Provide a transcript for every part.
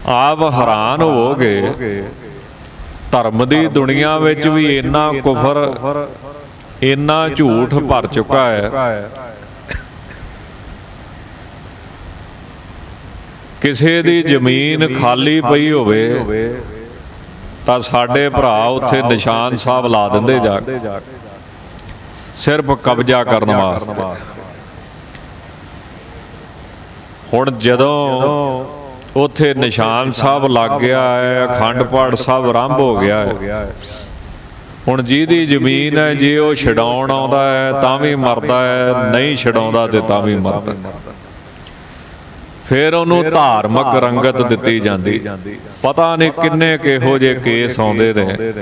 ਆਪ ਹੈਰਾਨ ਹੋਵੋਗੇ, ਧਰਮ ਦੀ ਦੁਨੀਆ ਵਿੱਚ ਵੀ ਇੰਨਾ ਕੁਫਰ, ਇੰਨਾ ਝੂਠ ਭਰ ਚੁੱਕਾ ਹੈ। ਕਿਸੇ ਦੀ ਜ਼ਮੀਨ ਖਾਲੀ ਪਈ ਹੋਵੇ ਤਾਂ ਸਾਡੇ ਭਰਾ ਉੱਥੇ ਨਿਸ਼ਾਨ ਸਾਹਿਬ ਲਾ ਦਿੰਦੇ ਜਾ ਕੇ, ਸਿਰਫ ਕਬਜ਼ਾ ਕਰਨ ਵਾਸਤੇ। ਹੁਣ ਜਦੋਂ ਉੱਥੇ ਨਿਸ਼ਾਨ ਸਾਹਿਬ ਲੱਗ ਗਿਆ ਹੈ, ਅਖੰਡ ਪਾਠ ਸਾਹਿਬ ਆਰੰਭ ਹੋ ਗਿਆ ਹੈ, ਹੁਣ ਜਿਹਦੀ ਜ਼ਮੀਨ ਹੈ ਜੇ ਉਹ ਛਡਾਉਣ ਆਉਂਦਾ ਹੈ ਤਾਂ ਵੀ ਮਰਦਾ ਹੈ, ਨਹੀਂ ਛਡਾਉਂਦਾ ਤੇ ਤਾਂ ਵੀ ਮਰਦਾ। ਫਿਰ ਉਹਨੂੰ ਧਾਰਮਿਕ ਰੰਗਤ ਦਿੱਤੀ ਜਾਂਦੀ। ਪਤਾ ਨਹੀਂ ਕਿੰਨੇ ਕਿਹੋ ਜਿਹੇ ਕੇਸ ਆਉਂਦੇ ਨੇ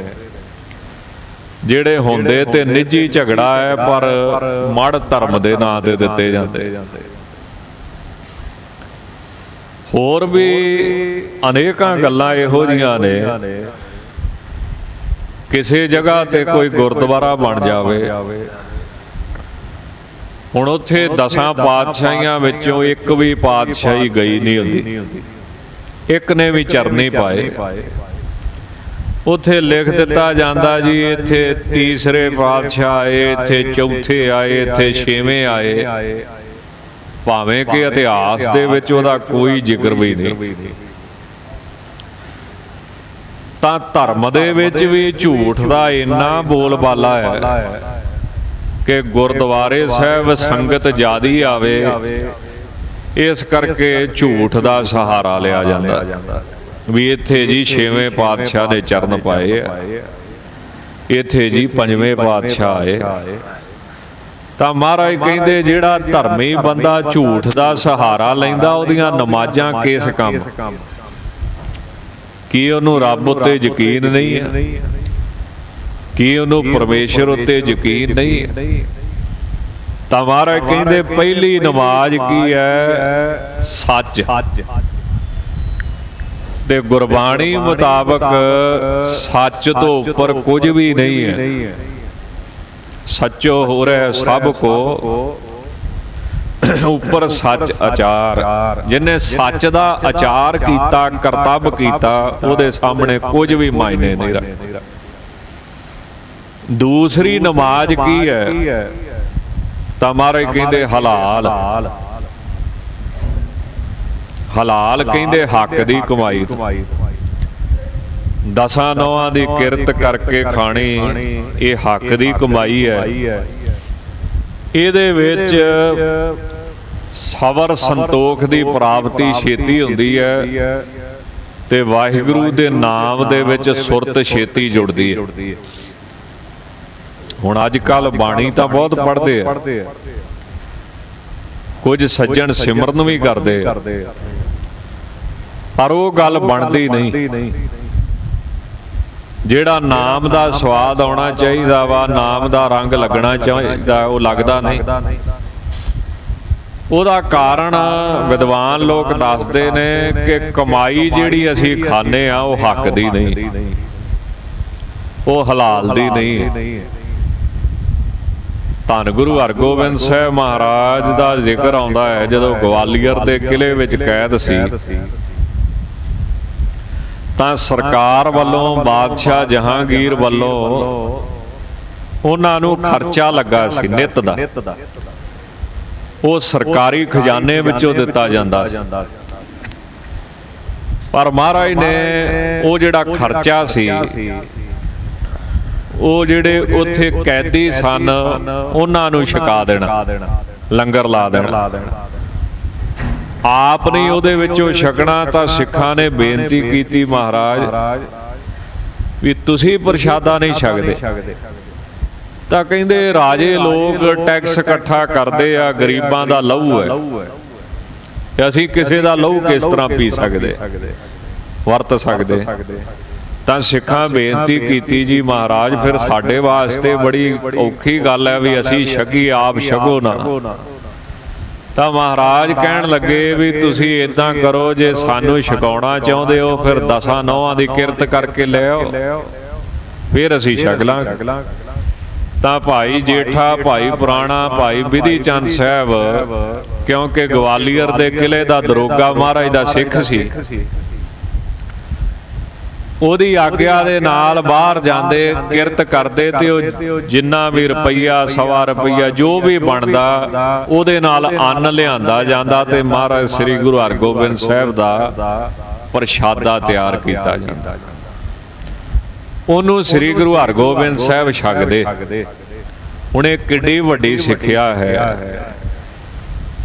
ਜਿਹੜੇ ਹੁੰਦੇ ਤੇ ਨਿੱਜੀ ਝਗੜਾ ਹੈ ਪਰ ਮੜ ਧਰਮ ਦੇ ਨਾਂ ਤੇ ਦਿੱਤੇ ਜਾਂਦੇ। ਹੋਰ ਵੀ ਅਨੇਕਾਂ ਗੱਲਾਂ ਇਹੋ ਜਿਹੀਆਂ ਨੇ। ਕਿਸੇ ਜਗ੍ਹਾ ਤੇ ਕੋਈ ਗੁਰਦੁਆਰਾ ਬਣ ਜਾਵੇ, ਹੁਣ ਉੱਥੇ 10 ਪਾਤਸ਼ਾਹੀਆਂ ਵਿੱਚੋਂ ਇੱਕ ਵੀ ਪਾਤਸ਼ਾਹੀ ਗਈ ਨਹੀਂ ਹੁੰਦੀ, ਇੱਕ ਨੇ ਵੀ ਚਰਨੀ ਪਾਏ। ਉੱਥੇ ਲਿਖ ਦਿੱਤਾ ਜਾਂਦਾ ਜੀ ਇੱਥੇ ਤੀਸਰੇ ਪਾਤਸ਼ਾਹ ਆਏ, ਇੱਥੇ ਚੌਥੇ ਆਏ, ਇੱਥੇ ਛੇਵੇਂ ਆਏ, ਭਾਵੇਂ ਕਿ ਇਤਿਹਾਸ ਦੇ ਵਿੱਚ ਉਹਦਾ ਕੋਈ ਜ਼ਿਕਰ ਵੀ ਨਹੀਂ। ਤਾਂ ਧਰਮ ਦੇ ਵਿੱਚ ਵੀ ਝੂਠ ਦਾ ਇੰਨਾ ਬੋਲਬਾਲਾ ਹੈ ਕਿ ਗੁਰਦੁਆਰੇ ਸਾਹਿਬ ਸੰਗਤ ਜ਼ਿਆਦੀ ਆਵੇ, ਇਸ ਕਰਕੇ ਝੂਠ ਦਾ ਸਹਾਰਾ ਲਿਆ ਜਾਂਦਾ ਵੀ ਇੱਥੇ ਜੀ 6ਵੇਂ ਪਾਤਸ਼ਾਹ ਨੇ ਚਰਨ ਪਾਏ ਆ, ਇੱਥੇ ਜੀ 5ਵੇਂ ਪਾਤਸ਼ਾਹ ਆਏ। ਤਾਂ ਮਹਾਰਾਜ ਕਹਿੰਦੇ ਜਿਹੜਾ ਧਰਮੀ ਬੰਦਾ ਝੂਠ ਦਾ ਸਹਾਰਾ ਲੈਂਦਾ ਉਹਦੀਆਂ ਨਮਾਜ਼ਾਂ ਕਿਸ ਕੰਮ? ਕੀ ਉਹਨੂੰ ਰੱਬ ਉੱਤੇ ਯਕੀਨ ਨਹੀਂ ਹੈ? ਕੀ ਉਹਨੂੰ ਪਰਮੇਸ਼ਰ ਉੱਤੇ ਯਕੀਨ ਨਹੀਂ ਹੈ? ਤਾਂ ਮਹਾਰਾਜ ਕਹਿੰਦੇ ਪਹਿਲੀ ਨਮਾਜ਼ ਕੀ ਹੈ? ਸੱਚ। ਤੇ ਗੁਰਬਾਣੀ ਮੁਤਾਬਕ ਸੱਚ ਤੋਂ ਉੱਪਰ ਕੁਝ ਵੀ ਨਹੀਂ ਹੈ। ਸੱਚੋ ਹੋ ਰਿਹਾ ਸਭ ਕੋ ਉੱਪਰ ਸੱਚ ਆਚਾਰ। ਜਿਹਨੇ ਸੱਚ ਦਾ ਆਚਾਰ ਕੀਤਾ, ਕਰਤੱਵ ਕੀਤਾ, ਉਹਦੇ ਸਾਹਮਣੇ ਕੁਝ ਵੀ ਮਾਇਨੇ ਨਹੀਂ ਰੱਖਦਾ। ਦੂਸਰੀ ਨਮਾਜ਼ ਕੀ ਹੈ? ਤਾਂ ਮਹਾਰਾਜ ਕਹਿੰਦੇ ਹਲਾਲ। ਹਲਾਲ ਕਹਿੰਦੇ ਹੱਕ ਦੀ ਕਮਾਈ। 10 ਨੌਆਂ ਦੀ ਕਿਰਤ ਕਰਕੇ ਖਾਣੀ, ਇਹ ਹੱਕ ਦੀ ਕਮਾਈ ਹੈ। ਇਹਦੇ ਵਿੱਚ ਸਬਰ ਸੰਤੋਖ ਦੀ ਪ੍ਰਾਪਤੀ ਛੇਤੀ ਹੁੰਦੀ ਹੈ ਤੇ ਵਾਹਿਗੁਰੂ ਦੇ ਨਾਮ ਦੇ ਵਿੱਚ ਸੁਰਤ ਛੇਤੀ ਜੁੜਦੀ ਹੈ। ਹੁਣ ਅੱਜ ਕੱਲ ਬਾਣੀ ਤਾਂ ਬਹੁਤ ਪੜ੍ਹਦੇ ਆ, ਕੁਝ ਸੱਜਣ ਸਿਮਰਨ ਵੀ ਕਰਦੇ ਆ, ਪਰ ਉਹ ਗੱਲ ਬਣਦੀ ਨਹੀਂ। ਜਿਹੜਾ ਨਾਮ ਦਾ ਸਵਾਦ ਆਉਣਾ ਚਾਹੀਦਾ ਵਾ, ਨਾਮ ਦਾ ਰੰਗ ਲੱਗਣਾ ਚਾਹੀਦਾ, ਉਹ ਲੱਗਦਾ ਨਹੀਂ। ਉਹਦਾ ਕਾਰਨ ਵਿਦਵਾਨ ਲੋਕ ਦੱਸਦੇ ਨੇ ਕਿ ਕਮਾਈ ਜਿਹੜੀ ਅਸੀਂ ਖਾਂਦੇ ਆ ਉਹ ਹੱਕ ਦੀ ਨਹੀਂ, ਉਹ ਹਲਾਲ ਦੀ ਨਹੀਂ। ਧੰਨ ਗੁਰੂ ਹਰਗੋਬਿੰਦ ਸਾਹਿਬ ਮਹਾਰਾਜ ਦਾ ਜ਼ਿਕਰ ਆਉਂਦਾ ਹੈ ਜਦੋਂ ਗਵਾਲੀਅਰ ਦੇ ਕਿਲੇ ਵਿੱਚ ਕੈਦ ਸੀ ਤਾਂ ਸਰਕਾਰ ਵੱਲੋਂ, ਬਾਦਸ਼ਾਹ ਜਹਾਂਗੀਰ ਵੱਲੋਂ ਉਹਨਾਂ ਨੂੰ ਖਰਚਾ ਲੱਗਾ ਸੀ ਨਿੱਤ ਦਾ, ਉਹ ਸਰਕਾਰੀ ਖਜ਼ਾਨੇ ਵਿੱਚੋਂ ਦਿੱਤਾ ਜਾਂਦਾ ਸੀ। ਪਰ ਮਹਾਰਾਜ ਨੇ ਉਹ ਜਿਹੜਾ ਖਰਚਾ ਸੀ, ਉਹ ਜਿਹੜੇ ਉੱਥੇ ਕੈਦੀ ਸਨ ਉਹਨਾਂ ਨੂੰ ਛਕਾ ਦੇਣਾ, ਲੰਗਰ ਲਾ ਦੇਣਾ। ਆਪ ਨਹੀਂ ਉਹਦੇ ਵਿੱਚੋਂ ਛਕਣਾ। ਤਾਂ ਸਿੱਖਾਂ ਨੇ ਬੇਨਤੀ ਕੀਤੀ ਮਹਾਰਾਜ ਵੀ ਤੁਸੀਂ ਪ੍ਰਸ਼ਾਦਾ ਨਹੀਂ ਛਕਦੇ। ਤਾਂ ਕਹਿੰਦੇ ਰਾਜੇ ਲੋਕ ਟੈਕਸ ਇਕੱਠਾ ਕਰਦੇ ਆ, ਗਰੀਬਾਂ ਦਾ ਲਹੂ ਹੈ, ਅਸੀਂ ਕਿਸੇ ਦਾ ਲਹੂ ਕਿਸ ਤਰ੍ਹਾਂ ਪੀ ਸਕਦੇ, ਵਰਤ ਸਕਦੇ? ਤਾਂ ਸਿੱਖਾਂ ਬੇਨਤੀ ਕੀਤੀ ਜੀ ਮਹਾਰਾਜ ਫਿਰ ਸਾਡੇ ਵਾਸਤੇ ਬੜੀ ਔਖੀ ਗੱਲ ਹੈ ਵੀ ਅਸੀਂ ਛਕੀ, ਆਪ ਛਕੋ ਨਾ। ਤਾਂ ਮਹਾਰਾਜ ਕਹਿਣ ਲੱਗੇ ਵੀ ਤੁਸੀਂ ਇਦਾਂ ਕਰੋ, ਜੇ ਸਾਨੂੰ ਛਕਾਉਣਾ ਚਾਹੁੰਦੇ ਹੋ ਫਿਰ 10 ਨੌਆਂ ਦੀ ਕਿਰਤ ਕਰਕੇ ਲੈ ਆਓ, ਫਿਰ ਅਸੀਂ ਛਕ ਲਾਂਗੇ। ਤਾਂ ਭਾਈ ਜੇਠਾ, ਭਾਈ ਪੁਰਾਣਾ, ਭਾਈ ਵਿਧੀ ਚੰਦ ਸਾਹਿਬ, ਕਿਉਂਕਿ ਗਵਾਲੀਅਰ ਦੇ ਕਿਲੇ ਦਾ ਦਰੋਗਾ ਮਹਾਰਾਜ ਦਾ ਸਿੱਖ ਸੀ, ਉਹਦੀ ਆਗਿਆ ਦੇ ਨਾਲ ਬਾਹਰ ਜਾਂਦੇ, ਕਿਰਤ ਕਰਦੇ, ਤੇ ਉਹ ਜਿੰਨਾ ਵੀ ਰੁਪਈਆ, ਸਵਾ ਰੁਪਈਆ ਜੋ ਵੀ ਬਣਦਾ ਉਹਦੇ ਨਾਲ ਅੰਨ ਲਿਆਂਦਾ ਜਾਂਦਾ ਤੇ ਮਹਾਰਾਜ ਸ੍ਰੀ ਗੁਰੂ ਹਰਗੋਬਿੰਦ ਸਾਹਿਬ ਦਾ ਪ੍ਰਸ਼ਾਦਾ ਤਿਆਰ ਕੀਤਾ ਜਾਂਦਾ। ਉਹਨੂੰ ਸ੍ਰੀ ਗੁਰੂ ਹਰਗੋਬਿੰਦ ਸਾਹਿਬ ਛਕਦੇ। ਹੁਣ ਇਹ ਕਿੱਡੀ ਵੱਡੀ ਸਿੱਖਿਆ ਹੈ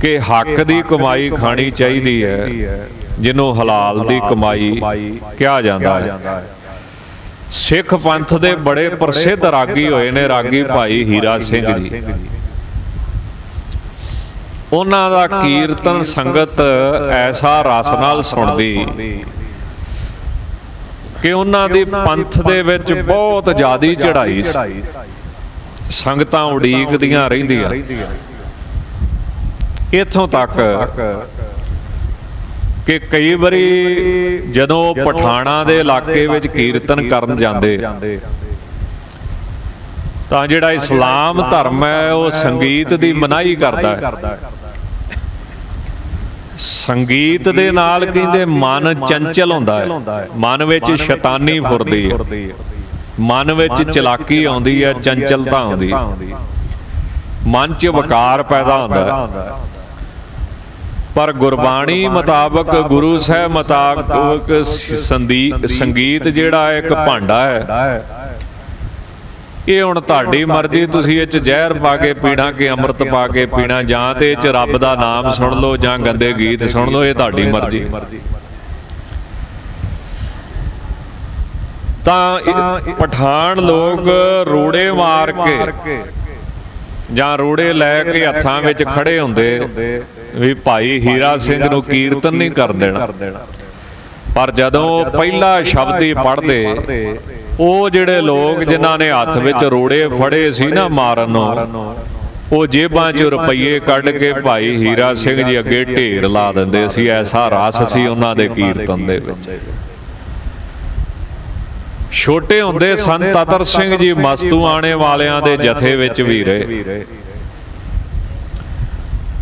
ਕਿ ਹੱਕ ਦੀ ਕਮਾਈ ਖਾਣੀ ਚਾਹੀਦੀ ਹੈ, ਜਿਹਨੂੰ ਹਲਾਲ ਦੀ ਕਮਾਈ ਕਿਹਾ ਜਾਂਦਾ ਹੈ। ਸਿੱਖ ਪੰਥ ਦੇ ਬੜੇ ਪ੍ਰਸਿੱਧ ਰਾਗੀ ਹੋਏ ਨੇ ਰਾਗੀ ਭਾਈ ਹੀਰਾ ਸਿੰਘ ਜੀ। ਉਹਨਾਂ ਦਾ ਕੀਰਤਨ ਸੰਗਤ ਐਸਾ ਰਸ ਨਾਲ ਸੁਣਦੀ ਕਿ ਉਹਨਾਂ ਦੀ ਪੰਥ ਦੇ ਵਿੱਚ ਬਹੁਤ ਜ਼ਿਆਦੀ ਚੜ੍ਹਾਈ ਸੀ। ਸੰਗਤਾਂ ਉਡੀਕਦੀਆਂ ਰਹਿੰਦੀਆਂ। ਇੱਥੋਂ ਤੱਕ ਕਿ ਕਈ ਵਾਰੀ ਜਦੋਂ ਪਠਾਣਾ ਦੇ ਇਲਾਕੇ ਵਿੱਚ ਕੀਰਤਨ ਕਰਨ ਜਾਂਦੇ ਤਾਂ ਜਿਹੜਾ ਇਸਲਾਮ ਧਰਮ ਹੈ ਉਹ ਸੰਗੀਤ ਦੀ ਮਨਾਹੀ ਕਰਦਾ ਹੈ। ਸੰਗੀਤ ਦੇ ਨਾਲ ਕਹਿੰਦੇ ਮਨ ਚੰਚਲ ਹੁੰਦਾ ਹੈ, ਮਨ ਵਿੱਚ ਸ਼ੈਤਾਨੀ ਫੁਰਦੀ ਹੈ, ਮਨ ਵਿੱਚ ਚਲਾਕੀ ਆਉਂਦੀ ਹੈ, ਚੰਚਲਤਾ ਆਉਂਦੀ, ਮਨ 'ਚ ਵਿਕਾਰ ਪੈਦਾ ਹੁੰਦਾ ਹੈ। ਪਰ ਗੁਰਬਾਣੀ ਮੁਤਾਬਕ, ਗੁਰੂ ਸਾਹਿਬ ਮੁਤਾਬਕ ਸੰਗੀਤ ਜਿਹੜਾ ਇੱਕ ਭਾਂਡਾ ਹੈ, ਇਹ ਹੁਣ ਤੁਹਾਡੀ ਮਰਜ਼ੀ, ਤੁਸੀਂ ਇਹ 'ਚ ਜ਼ਹਿਰ ਪਾ ਕੇ ਪੀਣਾ ਕਿ ਅੰਮ੍ਰਿਤ ਪਾ ਕੇ ਪੀਣਾ, ਜਾਂ ਤੇ ਇਹ 'ਚ ਰੱਬ ਦਾ ਨਾਮ ਸੁਣ ਲਓ ਜਾਂ ਗੰਦੇ ਗੀਤ ਸੁਣ ਲਓ, ਇਹ ਤੁਹਾਡੀ ਮਰਜ਼ੀ। ਤਾਂ ਪਠਾਨ ਲੋਕ ਰੋੜੇ ਮਾਰ ਕੇ ਜਾਂ ਰੋੜੇ ਲੈ ਕੇ ਹੱਥਾਂ ਵਿੱਚ ਖੜੇ ਹੁੰਦੇ ਵੀ ਭਾਈ ਹੀਰਾ ਸਿੰਘ ਨੂੰ ਕੀਰਤਨ ਨਹੀਂ ਕਰਨ ਦੇਣਾ। ਪਰ ਜਦੋਂ ਪਹਿਲਾ ਸ਼ਬਦ ਹੀ ਪੜ੍ਹਦੇ, ਉਹ ਜਿਹੜੇ ਲੋਕ ਜਿਨ੍ਹਾਂ ਨੇ ਹੱਥ ਵਿੱਚ ਰੋੜੇ ਫੜੇ ਸੀ ਨਾ ਮਾਰਨ ਨੂੰ, ਉਹ ਜੇਬਾਂ 'ਚ ਰੁਪਈਏ ਕੱਢ ਕੇ ਭਾਈ ਹੀਰਾ ਸਿੰਘ ਜੀ ਅੱਗੇ ਢੇਰ ਲਾ ਦਿੰਦੇ ਸੀ। ਐਸਾ ਰਸ ਸੀ ਉਹਨਾਂ ਦੇ ਕੀਰਤਨ ਦੇ ਵਿੱਚ। ਛੋਟੇ ਹੁੰਦੇ ਸੰਤ ਅਤਰ ਸਿੰਘ ਜੀ ਮਸਤੂਆਣੇ ਵਾਲਿਆਂ ਦੇ ਜਥੇ ਵਿੱਚ ਵੀ ਰਹੇ।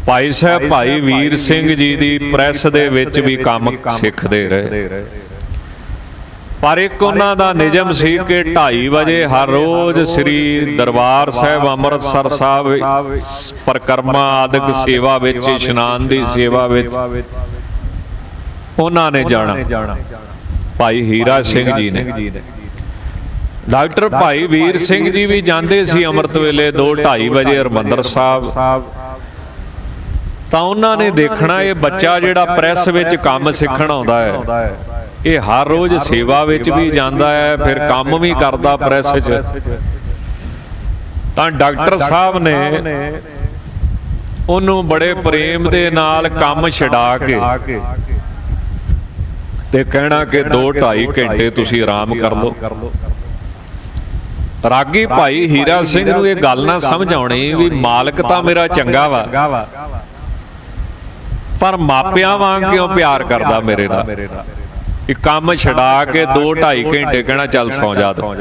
ਭਾਈ ਸਾਹਿਬ ਭਾਈ ਵੀਰ ਸਿੰਘ ਜੀ ਦੀ ਪ੍ਰੈਸ ਦੇ ਵਿੱਚ ਵੀ ਕੰਮ ਸਿੱਖਦੇ ਰਹੇ। ਪਰ ਇੱਕ ਉਹਨਾਂ ਦਾ ਨਿਯਮ ਸੀ ਕਿ 2:30 ਵਜੇ ਹਰ ਰੋਜ਼ ਸ੍ਰੀ ਦਰਬਾਰ ਸਾਹਿਬ ਅੰਮ੍ਰਿਤਸਰ ਸਾਹਿਬ ਪਰਿਕਰਮਾ ਆਦਿਕ ਸੇਵਾ ਵਿੱਚ, ਇਸ਼ਨਾਨ ਦੀ ਸੇਵਾ ਵਿੱਚ ਉਹਨਾਂ ਨੇ ਜਾਣਾ। ਭਾਈ ਹੀਰਾ ਸਿੰਘ ਜੀ ਨੇ। ਡਾਕਟਰ ਭਾਈ ਵੀਰ ਸਿੰਘ ਜੀ ਵੀ ਜਾਂਦੇ ਸੀ ਅੰਮ੍ਰਿਤ ਵੇਲੇ 2-2:30 ਵਜੇ ਹਰਿਮੰਦਰ ਸਾਹਿਬ। ਤਾਂ ਉਹਨਾਂ ਨੇ ਦੇਖਣਾ ਇਹ ਬੱਚਾ ਜਿਹੜਾ ਪ੍ਰੈਸ ਵਿੱਚ ਕੰਮ ਸਿੱਖਣ ਆਉਂਦਾ ਹੈ, ਇਹ ਹਰ ਰੋਜ਼ ਸੇਵਾ ਵਿੱਚ ਵੀ ਜਾਂਦਾ ਹੈ, ਫਿਰ ਕੰਮ ਵੀ ਕਰਦਾ ਪ੍ਰੈਸ 'ਚ। ਤਾਂ ਡਾਕਟਰ ਸਾਹਿਬ ਨੇ ਉਹਨੂੰ ਬੜੇ ਪ੍ਰੇਮ ਦੇ ਨਾਲ ਕੰਮ ਛਡਾ ਕੇ ਤੇ ਕਹਿਣਾ ਕਿ 2-2.5 ਘੰਟੇ ਤੁਸੀਂ ਆਰਾਮ ਕਰ ਲਓ। ਰਾਗੀ ਭਾਈ ਹੀਰਾ ਸਿੰਘ ਨੂੰ ਇਹ ਗੱਲ ਨਾ ਸਮਝ ਆਉਣੀ ਵੀ ਮਾਲਕ ਤਾਂ ਮੇਰਾ ਚੰਗਾ ਵਾ, ਪਰ ਮਾਪਿਆਂ ਵਾਂਗ ਕਿਉਂ ਪਿਆਰ ਕਰਦਾ ਮੇਰੇ ਨਾਲ। ਇਹ ਕੰਮ ਛਡਾ ਕੇ 2-2.5 ਘੰਟੇ ਕਹਿਣਾ ਚੱਲ ਸੌਂ ਜਾ ਤੂੰ।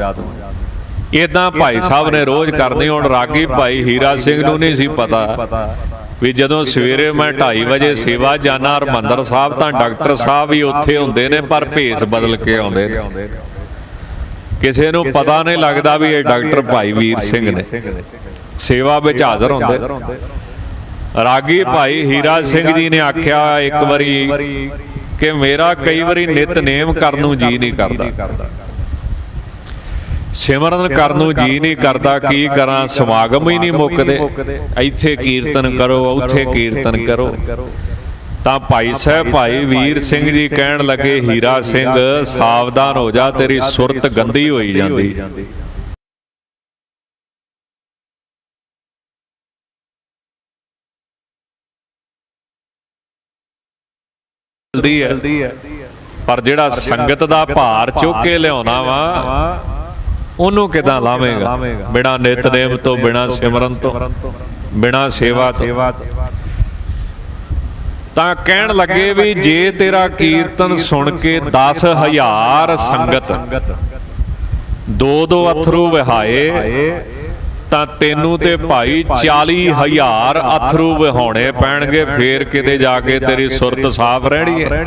ਇਦਾਂ ਭਾਈ ਸਾਹਿਬ ਨੇ ਰੋਜ਼ ਕਰਨੀ। ਹੁਣ ਰਾਗੀ ਭਾਈ ਹੀਰਾ ਸਿੰਘ ਨੂੰ ਨਹੀਂ ਸੀ ਪਤਾ ਵੀ ਜਦੋਂ ਸਵੇਰੇ ਮੈਂ 2:30 ਵਜੇ ਸੇਵਾ ਜਾਣਾ ਹਰਿਮੰਦਰ ਸਾਹਿਬ, ਤਾਂ ਡਾਕਟਰ ਸਾਹਿਬ ਵੀ ਉੱਥੇ ਹੁੰਦੇ ਨੇ, ਪਰ ਭੇਸ ਬਦਲ ਕੇ ਆਉਂਦੇ ਨੇ। ਕਿਸੇ ਨੂੰ ਪਤਾ ਨਹੀਂ ਲੱਗਦਾ ਵੀ ਇਹ ਡਾਕਟਰ ਭਾਈ ਵੀਰ ਸਿੰਘ ਨੇ, ਸੇਵਾ ਵਿੱਚ ਹਾਜ਼ਰ ਹੁੰਦੇ। ਰਾਗੀ ਭਾਈ ਹੀਰਾ ਸਿੰਘ ਜੀ ਨੇ ਆਖਿਆ ਇੱਕ ਵਾਰੀ ਕਿ ਮੇਰਾ ਕਈ ਵਾਰੀ ਨਿਤਨੇਮ ਕਰਨ ਨੂੰ ਜੀ ਨਹੀਂ ਕਰਦਾ, ਸਿਮਰਨ ਕਰਨ ਨੂੰ ਜੀ ਨਹੀਂ ਕਰਦਾ, ਕੀ ਕਰਾਂ, ਸਮਾਗਮ ਹੀ ਨਹੀਂ ਮੁੱਕਦੇ, ਇੱਥੇ ਕੀਰਤਨ ਕਰੋ, ਉੱਥੇ ਕੀਰਤਨ ਕਰੋ। ਤਾਂ ਭਾਈ ਸਾਹਿਬ ਭਾਈ ਵੀਰ ਸਿੰਘ ਜੀ ਕਹਿਣ ਲੱਗੇ, ਹੀਰਾ ਸਿੰਘ ਸਾਵਧਾਨ ਹੋ ਜਾ, ਤੇਰੀ ਸੁਰਤ ਗੰਦੀ ਹੋਈ ਜਾਂਦੀ। ਪਰ ਜਿਹੜਾ ਸੰਗਤ ਦਾ ਭਾਰ ਚੁੱਕ ਕੇ ਲਿਆਉਣਾ ਵਾ, ਉਹਨੂੰ ਕਿਦਾਂ ਲਾਵੇਂਗਾ ਬਿਨਾਂ ਨਿਤਨੇਮ ਤੋਂ, ਬਿਨਾਂ ਸਿਮਰਨ ਤੋਂ, ਬਿਨਾਂ ਸੇਵਾ ਤੋਂ। ਤਾਂ ਕਹਿਣ ਲੱਗੇ ਵੀ ਜੇ ਤੇਰਾ ਕੀਰਤਨ ਸੁਣ ਕੇ 10,000 ਸੰਗਤ 2-2 ਅਥਰੂ ਵਹਾਏ, ਤਾਂ ਤੈਨੂੰ ਤੇ ਭਾਈ 40,000 ਅਥਰੂ ਵਹਾਉਣੇ ਪੈਣਗੇ, ਫੇਰ ਕਿਤੇ ਜਾ ਕੇ ਤੇਰੀ ਸੁਰਤ ਸਾਫ਼ ਰਹਿਣੀ ਹੈ।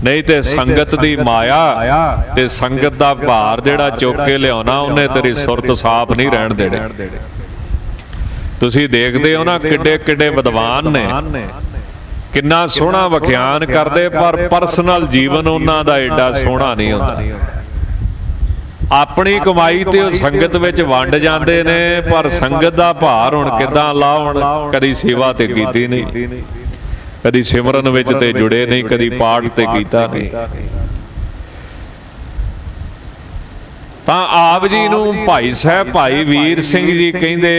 ਨਹੀਂ ਤੇ ਸੰਗਤ ਦੀ ਮਾਇਆ ਤੇ ਸੰਗਤ ਦਾ ਭਾਰ ਜਿਹੜਾ ਚੁੱਕ ਕੇ ਲਿਆਉਣਾ, ਉਹਨੇ ਤੇਰੀ ਸੁਰਤ ਸਾਫ਼ ਨਹੀਂ ਰਹਿਣ ਦੇਣੀ। ਤੁਸੀਂ ਦੇਖਦੇ ਹੋ ਨਾ ਕਿੱਡੇ ਕਿੱਡੇ ਵਿਦਵਾਨ ਨੇ, ਕਿੰਨਾ ਸੋਹਣਾ ਵਿਖਿਆਨ ਕਰਦੇ, ਪਰ ਪਰਸਨਲ ਜੀਵਨ ਉਹਨਾਂ ਦਾ ਏਡਾ ਸੋਹਣਾ ਨਹੀਂ ਹੁੰਦਾ। ਆਪਣੀ ਕਮਾਈ ਤੇ ਉਹ ਸੰਗਤ ਵਿੱਚ ਵੰਡ ਜਾਂਦੇ ਨੇ, ਪਰ ਸੰਗਤ ਦਾ ਭਾਰ ਹੁਣ ਕਿੱਦਾਂ ਲਾਉਣ। ਕਦੀ ਸੇਵਾ ਤੇ ਕੀਤੀ ਨਹੀਂ, ਕਦੀ ਸਿਮਰਨ ਵਿੱਚ ਤੇ ਜੁੜੇ ਨਹੀਂ, ਕਦੀ ਪਾਠ ਤੇ ਕੀਤਾ ਨਹੀਂ। ਤਾਂ ਆਪ ਜੀ ਨੂੰ ਭਾਈ ਸਾਹਿਬ ਭਾਈ ਵੀਰ ਸਿੰਘ ਜੀ ਕਹਿੰਦੇ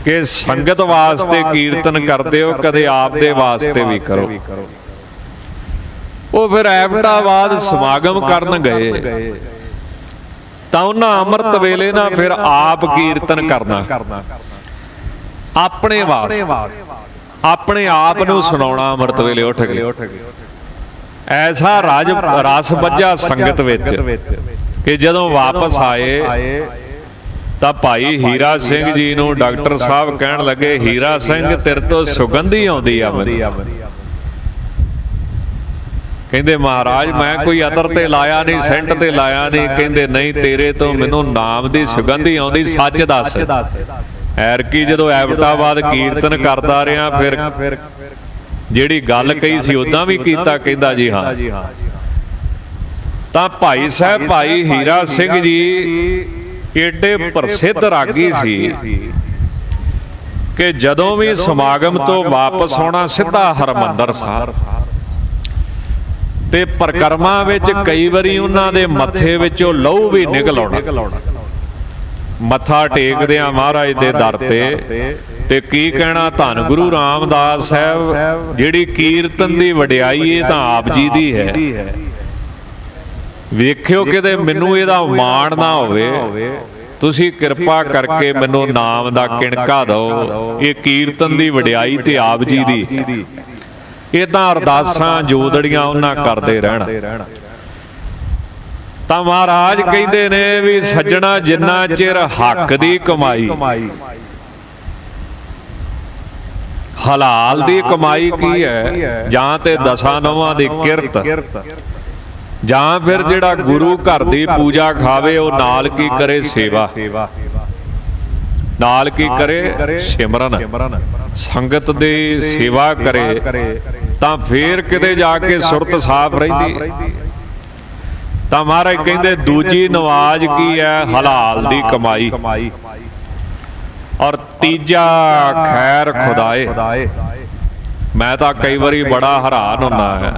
ਕਿ ਸੰਗਤ ਵਾਸਤੇ ਕੀਰਤਨ ਕਰਦੇ ਹੋ, ਕਦੇ ਆਪ ਦੇ ਵਾਸਤੇ ਵੀ ਕਰੋ। ਉਹ ਫਿਰ ਐਬਟਾਬਾਦ ਸਮਾਗਮ ਕਰਨ ਗਏ ਤਾਂ ਉਹਨਾਂ ਅੰਮ੍ਰਿਤ ਵੇਲੇ ਨਾ ਫਿਰ ਆਪ ਕੀਰਤਨ ਕਰਨਾ, ਆਪਣੇ ਵਾਸਤੇ, ਆਪਣੇ ਆਪ ਨੂੰ ਸੁਣਾਉਣਾ। ਅੰਮ੍ਰਿਤ ਵੇਲੇ ਉੱਠ ਗਏ, ਐਸਾ ਰਸ ਵੱਜਾ ਸੰਗਤ ਵਿੱਚ ਕਿ ਜਦੋਂ ਵਾਪਸ ਆਏ ਤਾਂ ਭਾਈ ਹੀਰਾ ਸਿੰਘ ਜੀ ਨੂੰ ਡਾਕਟਰ ਸਾਹਿਬ ਕਹਿਣ ਲੱਗੇ, ਹੀਰਾ ਸਿੰਘ ਤੇਰੇ ਤੋਂ ਸੁਗੰਧੀ ਆਉਂਦੀ ਆ। ਕਹਿੰਦੇ ਮਹਾਰਾਜ ਮੈਂ ਕੋਈ ਅਤਰ ਤੇ ਲਾਇਆ ਨਹੀਂ, ਸੈਂਟ ਤੇ ਲਾਇਆ ਨਹੀਂ। ਕਹਿੰਦੇ ਨਹੀਂ, ਤੇਰੇ ਤੋਂ ਮੈਨੂੰ ਨਾਮ ਦੀ ਸੁਗੰਧੀ ਆਉਂਦੀ, ਸੱਚ ਦੱਸ। ਐਰਕੀ ਜਦੋਂ ਐਬਟਾਬਾਦ ਕੀਰਤਨ ਕਰਦਾ ਰਿਹਾ, ਫਿਰ ਜਿਹੜੀ ਗੱਲ ਕਹੀ ਸੀ ਉਦਾਂ ਵੀ ਕੀਤਾ। ਕਹਿੰਦਾ ਜੀ ਹਾਂ। ਤਾਂ ਭਾਈ ਸਾਹਿਬ ਭਾਈ ਹੀਰਾ ਸਿੰਘ ਜੀ ਏਡੇ ਪ੍ਰਸਿੱਧ ਰਾਗੀ ਸੀ ਕਿ ਜਦੋਂ ਵੀ ਸਮਾਗਮ ਤੋਂ ਵਾਪਸ ਆਉਣਾ ਸਿੱਧਾ ਹਰਮੰਦਰ ਸਾਹਿਬ, ਤੇ ਪਰਿਕਰਮਾ ਵਿੱਚ ਕਈ ਵਾਰੀ ਉਹਨਾਂ ਦੇ ਮੱਥੇ ਵਿੱਚੋਂ ਲਹੂ ਵੀ ਨਿਕਲ ਆਉਣਾ। ਮੱਥਾ ਟੇਕਦਿਆਂ ਮਹਾਰਾਜ ਦੇ ਦਰ ਤੇ ਕੀ ਕਹਿਣਾ, ਧੰਨ ਗੁਰੂ ਰਾਮਦਾਸ ਸਾਹਿਬ ਜਿਹੜੀ ਕੀਰਤਨ ਦੀ ਵਡਿਆਈ ਇਹ ਤਾਂ ਆਪ ਜੀ ਦੀ ਹੈ। ਵੇਖਿਓ ਕਿਤੇ ਮੈਨੂੰ ਇਹਦਾ ਮਾਣ ਨਾ ਹੋਵੇ, ਤੁਸੀਂ ਕਿਰਪਾ ਕਰਕੇ ਮੈਨੂੰ ਨਾਮ ਦਾ ਕਿਣਕਾ ਦਿਓ। ਇਹ ਕੀਰਤਨ ਦੀ ਵਡਿਆਈ ਤੇ ਆਪ ਜੀ ਦੀ। ਇਹ ਤਾਂ ਅਰਦਾਸਾਂ ਜੋਦੜੀਆਂ ਉਹਨਾਂ ਕਰਦੇ ਰਹਿਣ। ਤਾਂ ਮਹਾਰਾਜ ਕਹਿੰਦੇ ਨੇ ਵੀ ਸੱਜਣਾ, ਜਿੰਨਾ ਚਿਰ ਹੱਕ ਦੀ ਕਮਾਈ, ਹਲਾਲ ਦੀ ਕਮਾਈ ਕੀ ਹੈ, ਜਾਂ ਤੇ ਦਸਾਂ ਨੌਵਾਂ ਦੀ ਕਿਰਤ, ਜਾਂ ਫਿਰ ਜਿਹੜਾ ਗੁਰੂ ਘਰ ਦੀ ਪੂਜਾ ਖਾਵੇ, ਉਹ ਨਾਲ ਕੀ ਕਰੇ, ਸੇਵਾ, ਨਾਲ ਕੀ ਕਰੇ, ਸਿਮਰਨ, ਸੰਗਤ ਦੀ ਸੇਵਾ ਕਰੇ, ਤਾਂ ਫੇਰ ਕਿਤੇ ਜਾ ਕੇ ਸੁਰਤ ਸਾਫ਼ ਰਹਿੰਦੀ। ਤਾਂ ਮਹਾਰਾਜ ਕਹਿੰਦੇ ਦੂਜੀ ਨਵਾਜ਼ ਕੀ ਹੈ, ਹਲਾਲ ਦੀ ਕਮਾਈ, ਔਰ ਤੀਜਾ ਖੈਰ ਖੁਦਾਏ। ਮੈਂ ਤਾਂ ਕਈ ਵਾਰੀ ਬੜਾ ਹੈਰਾਨ ਹੁੰਦਾ ਹੈ,